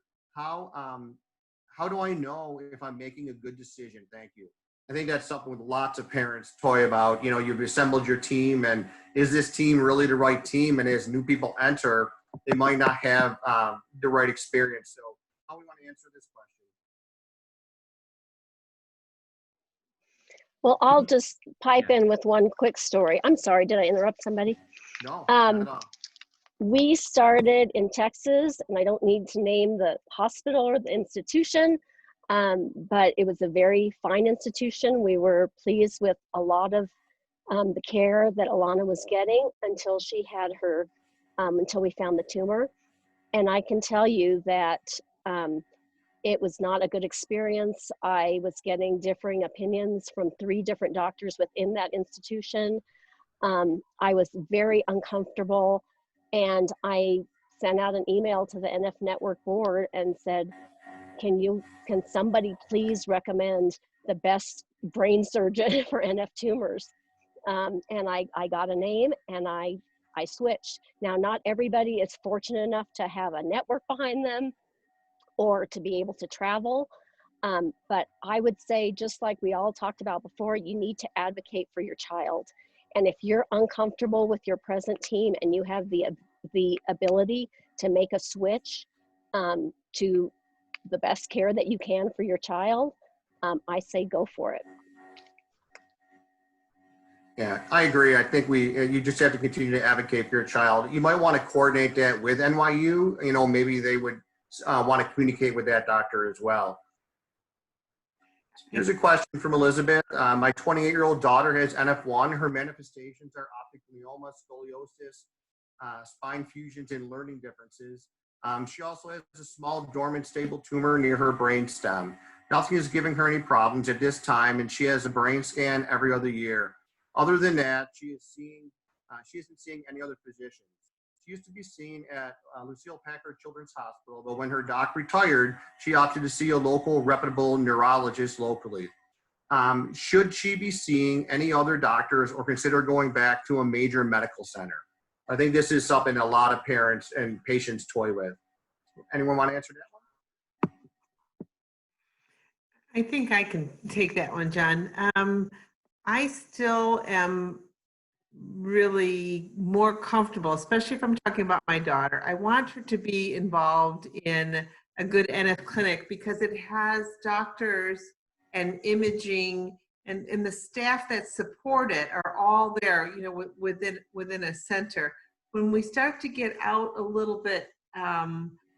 How do I know if I'm making a good decision? Thank you. I think that's something with lots of parents toy about. You know, you've assembled your team, and is this team really the right team? And as new people enter, they might not have the right experience. So how we want to answer this question? Well, I'll just pipe in with one quick story. I'm sorry, did I interrupt somebody? No, not at all. We started in Texas, and I don't need to name the hospital or the institution, but it was a very fine institution. We were pleased with a lot of the care that Alana was getting until she had her, until we found the tumor. And I can tell you that it was not a good experience. I was getting differing opinions from 3 different doctors within that institution. I was very uncomfortable, and I sent out an email to the NF Network board and said, can somebody please recommend the best brain surgeon for NF tumors? And I got a name, and I switched. Now, not everybody is fortunate enough to have a network behind them or to be able to travel. But I would say, just like we all talked about before, you need to advocate for your child. And if you're uncomfortable with your present team and you have the ability to make a switch to the best care that you can for your child, I say go for it. Yeah, I agree. I think you just have to continue to advocate for your child. You might want to coordinate that with NYU. You know, maybe they would want to communicate with that doctor as well. Here's a question from Elizabeth. My 28-year-old daughter has NF1. Her manifestations are optic glioma, scoliosis, spine fusions, and learning differences. She also has a small dormant stable tumor near her brain stem. Nothing is giving her any problems at this time, and she has a brain scan every other year. Other than that, she isn't seeing any other physicians. She used to be seen at Lucille Packard Children's Hospital, but when her doc retired, she opted to see a local reputable neurologist locally. Should she be seeing any other doctors or consider going back to a major medical center? I think this is something a lot of parents and patients toy with. Anyone want to answer that one? I think I can take that one, John. I still am really more comfortable, especially if I'm talking about my daughter. I want her to be involved in a good NF clinic because it has doctors and imaging and the staff that support it are all there, you know, within a center. When we start to get out a little bit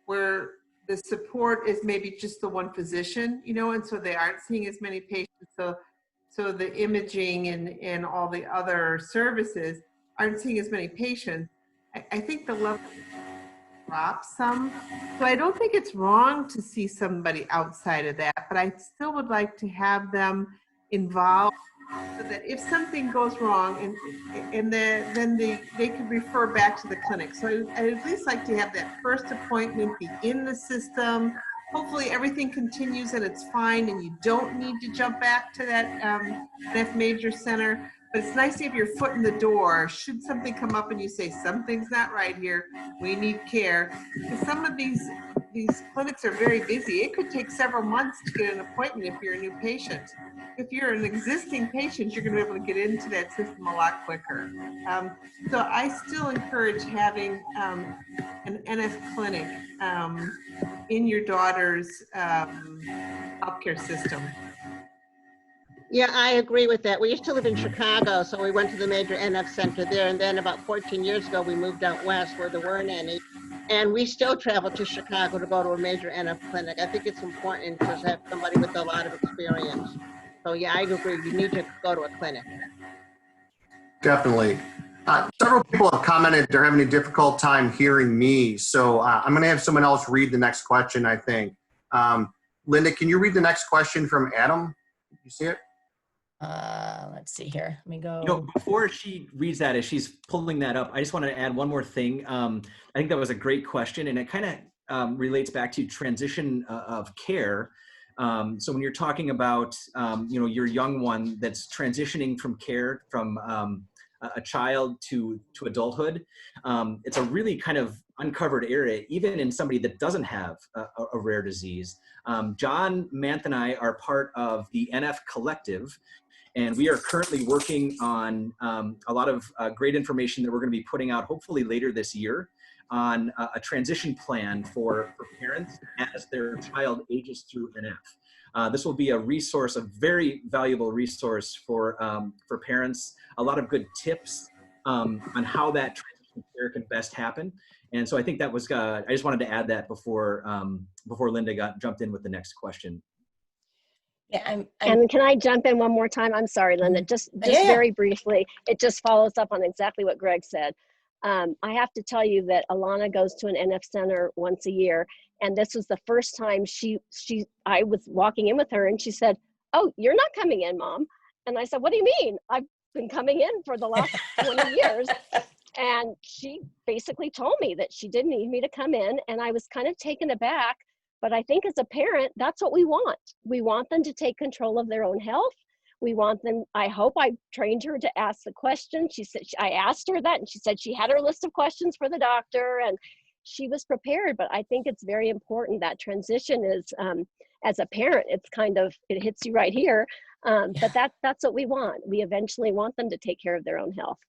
where the support is maybe just the one physician, you know, and so they aren't seeing as many patients. So the imaging and all the other services aren't seeing as many patients. I think the level drops some. So I don't think it's wrong to see somebody outside of that, but I still would like to have them involved so that if something goes wrong then they can refer back to the clinic. So I'd at least like to have that first appointment be in the system. Hopefully everything continues and it's fine and you don't need to jump back to that NF major center. But it's nice to have your foot in the door. Should something come up and you say, something's not right here, we need care. Because some of these clinics are very busy. It could take several months to get an appointment if you're a new patient. If you're an existing patient, you're going to be able to get into that system a lot quicker. So I still encourage having an NF clinic in your daughter's healthcare system. Yeah, I agree with that. We used to live in Chicago, so we went to the major NF center there. And then about 14 years ago, we moved out west where there weren't any. And we still travel to Chicago to go to a major NF clinic. I think it's important to have somebody with a lot of experience. So yeah, I agree. You need to go to a clinic. Definitely. Several people have commented they're having a difficult time hearing me. So I'm going to have someone else read the next question, I think. Linda, can you read the next question from Adam? You see it? Let's see here. Let me go. You know, before she reads that, as she's pulling that up, I just wanted to add one more thing. I think that was a great question, and it kind of relates back to transition of care. So when you're talking about, you know, your young one that's transitioning from care from a child to adulthood, it's a really kind of uncovered area, even in somebody that doesn't have a rare disease. John, Manth, and I are part of the NF Collective, and we are currently working on a lot of great information that we're going to be putting out hopefully later this year on a transition plan for parents as their child ages through NF. This will be a resource, a very valuable resource for parents, a lot of good tips on how that transition care can best happen. And so I think that was, I just wanted to add that before Linda jumped in with the next question. Yeah, And can I jump in one more time? I'm sorry, Linda, just Yeah. very briefly. It just follows up on exactly what Greg said. I have to tell you that Alana goes to an NF center once a year. And this was the first time I was walking in with her and she said, "Oh, you're not coming in, Mom." And I said, "What do you mean? I've been coming in for the last 20 years. And she basically told me that she didn't need me to come in. And I was kind of taken aback. But I think as a parent, that's what we want. We want them to take control of their own health. We want them, I hope I trained her to ask the question. She said, I asked her that and she said she had her list of questions for the doctor and she was prepared. But I think it's very important that transition is, as a parent, it's kind of, it hits you right here. But that's what we want. We eventually want them to take care of their own health.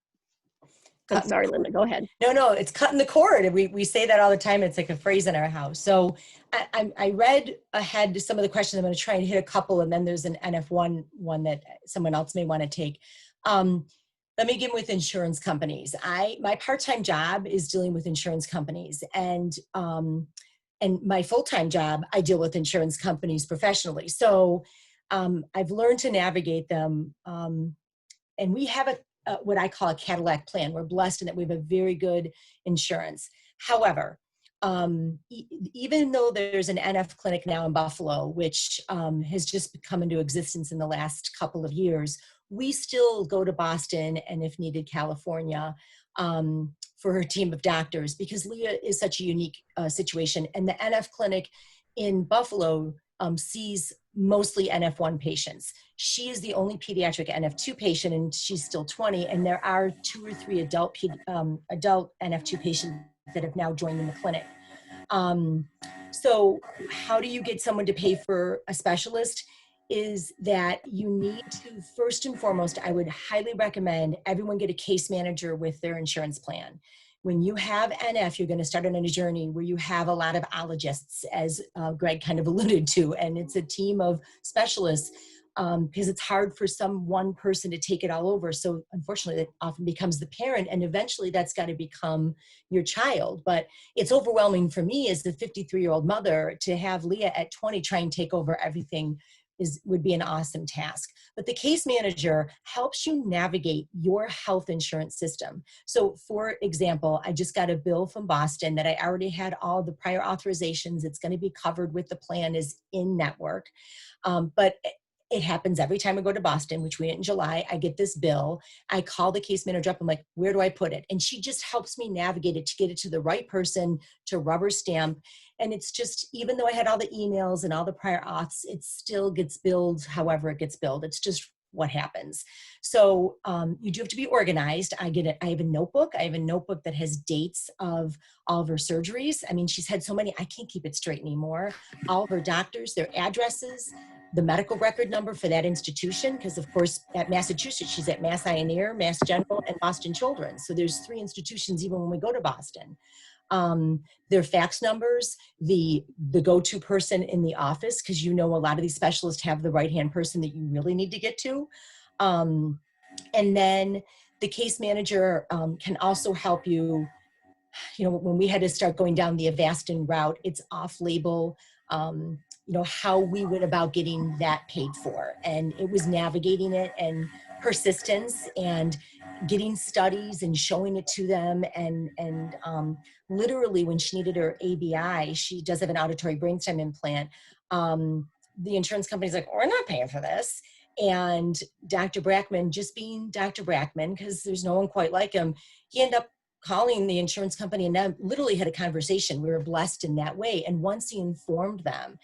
I'm sorry, Linda, go ahead. No, it's cutting the cord. We say that all the time. It's like a phrase in our house. So I read ahead to some of the questions. I'm going to try and hit a couple, and then there's an NF1 one that someone else may want to take. Let me begin with insurance companies. My part-time job is dealing with insurance companies, and my full-time job, I deal with insurance companies professionally. So I've learned to navigate them, and we have what I call a Cadillac plan. We're blessed in that we have a very good insurance. However, even though there's an NF clinic now in Buffalo, which has just come into existence in the last couple of years, we still go to Boston and if needed, California for her team of doctors because Leah is such a unique situation. And the NF clinic in Buffalo sees mostly NF1 patients. She is the only pediatric NF2 patient and she's still 20. And there are 2 or 3 adult NF2 patients that have now joined in the clinic. So how do you get someone to pay for a specialist? Is that you need to, first and foremost, I would highly recommend everyone get a case manager with their insurance plan. When you have NF, you're going to start on a journey where you have a lot of ologists, as Greg kind of alluded to, and it's a team of specialists because it's hard for one person to take it all over. So unfortunately, it often becomes the parent, and eventually that's got to become your child. But it's overwhelming for me as the 53-year-old mother to have Leah at 20 try and take over everything would be an awesome task. But the case manager helps you navigate your health insurance system. So for example, I just got a bill from Boston that I already had all the prior authorizations. It's going to be covered with the plan is in network. But it happens every time I go to Boston, which we went in July. I get this bill. I call the case manager up. I'm like, where do I put it? And she just helps me navigate it to get it to the right person to rubber stamp. And it's just, even though I had all the emails and all the prior auths, it still gets billed however it gets billed. It's just what happens. So you do have to be organized. I have a notebook. I have a notebook that has dates of all of her surgeries. I mean, she's had so many, I can't keep it straight anymore. All of her doctors, their addresses, the medical record number for that institution, because of course at Massachusetts, she's at Mass Eye, Mass General, and Boston Children's. So there's 3 institutions even when we go to Boston. Their fax numbers, the go-to person in the office, because you know a lot of these specialists have the right-hand person that you really need to get to. And then the case manager can also help you, when we had to start going down the Avastin route, it's off-label, how we went about getting that paid for. And it was navigating it. And persistence and getting studies and showing it to them. And literally when she needed her ABI, she does have an auditory brainstem implant. The insurance company's like, we're not paying for this. And Dr. Brackman, just being Dr. Brackman, because there's no one quite like him, he ended up calling the insurance company and then literally had a conversation. We were blessed in that way. And once he informed them,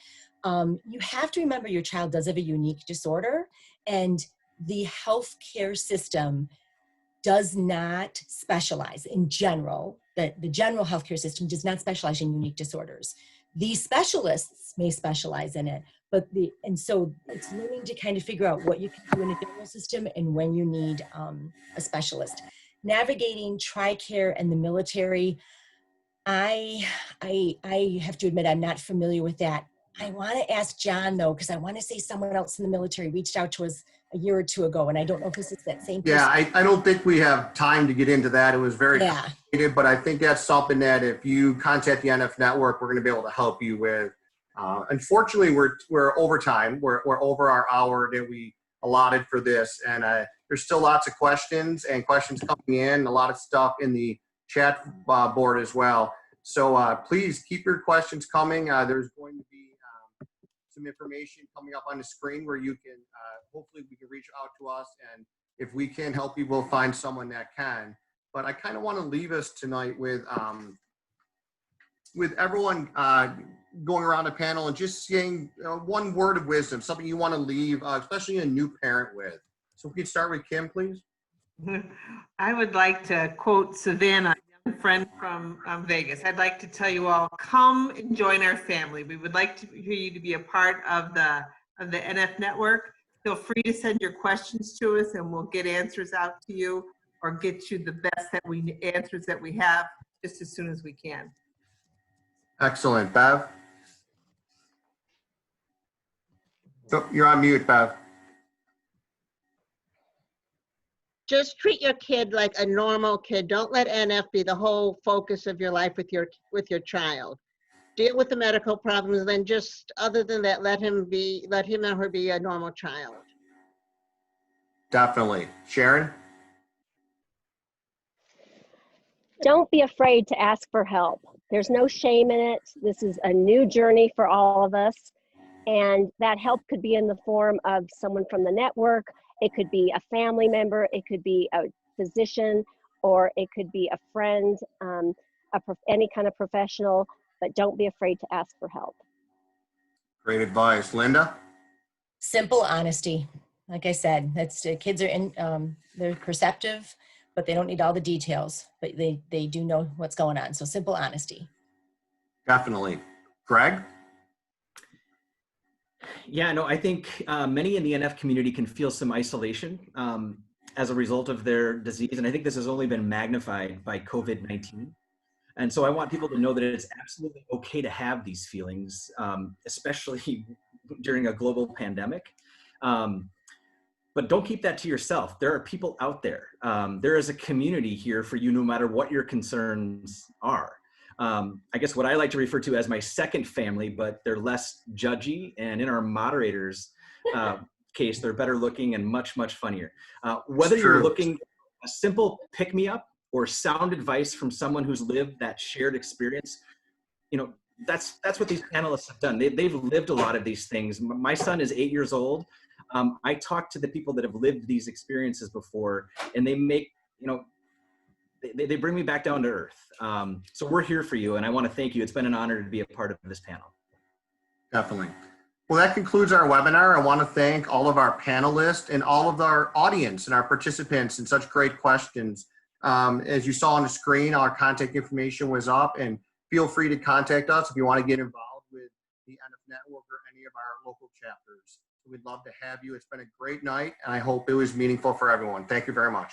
you have to remember your child does have a unique disorder, and the healthcare system does not specialize in general. The general healthcare system does not specialize in unique disorders. These specialists may specialize in it, and so it's learning to kind of figure out what you can do in a general system and when you need a specialist. Navigating TRICARE and the military, I have to admit I'm not familiar with that. I want to ask John though, because I want to say someone else in the military reached out to us a year or two ago, and I don't know if this is that same person. Yeah, I don't think we have time to get into that. It was very complicated, but I think that's something that if you contact the NF Network, we're going to be able to help you with. Unfortunately, we're over time. We're over our hour that we allotted for this, and there's still lots of questions coming in, a lot of stuff in the chat board as well. So please keep your questions coming. There's going to be some information coming up on the screen where you can, hopefully we can reach out to us, and if we can help you, we'll find someone that can. But I kind of want to leave us tonight with everyone going around the panel and just saying one word of wisdom, something you want to leave, especially a new parent with. So we can start with Kim, please. I would like to quote Savannah, a young friend from Vegas. I'd like to tell you all, come and join our family. We would like to hear you to be a part of the NF Network. Feel free to send your questions to us and we'll get answers out to you or get you the best answers that we have just as soon as we can. Excellent. Bev? Oh, you're on mute, Bev. Just treat your kid like a normal kid. Don't let NF be the whole focus of your life with your child. Deal with the medical problems, and then just other than that, let him or her be a normal child. Definitely. Sharon? Don't be afraid to ask for help. There's no shame in it. This is a new journey for all of us. And that help could be in the form of someone from the network. It could be a family member. It could be a physician, or it could be a friend, any kind of professional, but don't be afraid to ask for help. Great advice. Linda? Simple honesty. Like I said, kids are they're perceptive, but they don't need all the details, but they do know what's going on. So simple honesty. Definitely. Greg? Yeah, no, I think many in the NF community can feel some isolation as a result of their disease. And I think this has only been magnified by COVID-19. And so I want people to know that it's absolutely okay to have these feelings, especially during a global pandemic. But don't keep that to yourself. There are people out there. There is a community here for you no matter what your concerns are. I guess what I like to refer to as my second family, but they're less judgy. And in our moderators' case, they're better looking and much, much funnier. Whether you're looking a simple pick-me-up or sound advice from someone who's lived that shared experience, that's what these panelists have done. They've lived a lot of these things. My son is 8 years old. I talk to the people that have lived these experiences before, and they make, they bring me back down to earth. So we're here for you, and I want to thank you. It's been an honor to be a part of this panel. Definitely. Well, that concludes our webinar. I want to thank all of our panelists and all of our audience and our participants and such great questions. As you saw on the screen, our contact information was up, and feel free to contact us if you want to get involved with the NF Network or any of our local chapters. We'd love to have you. It's been a great night, and I hope it was meaningful for everyone. Thank you very much.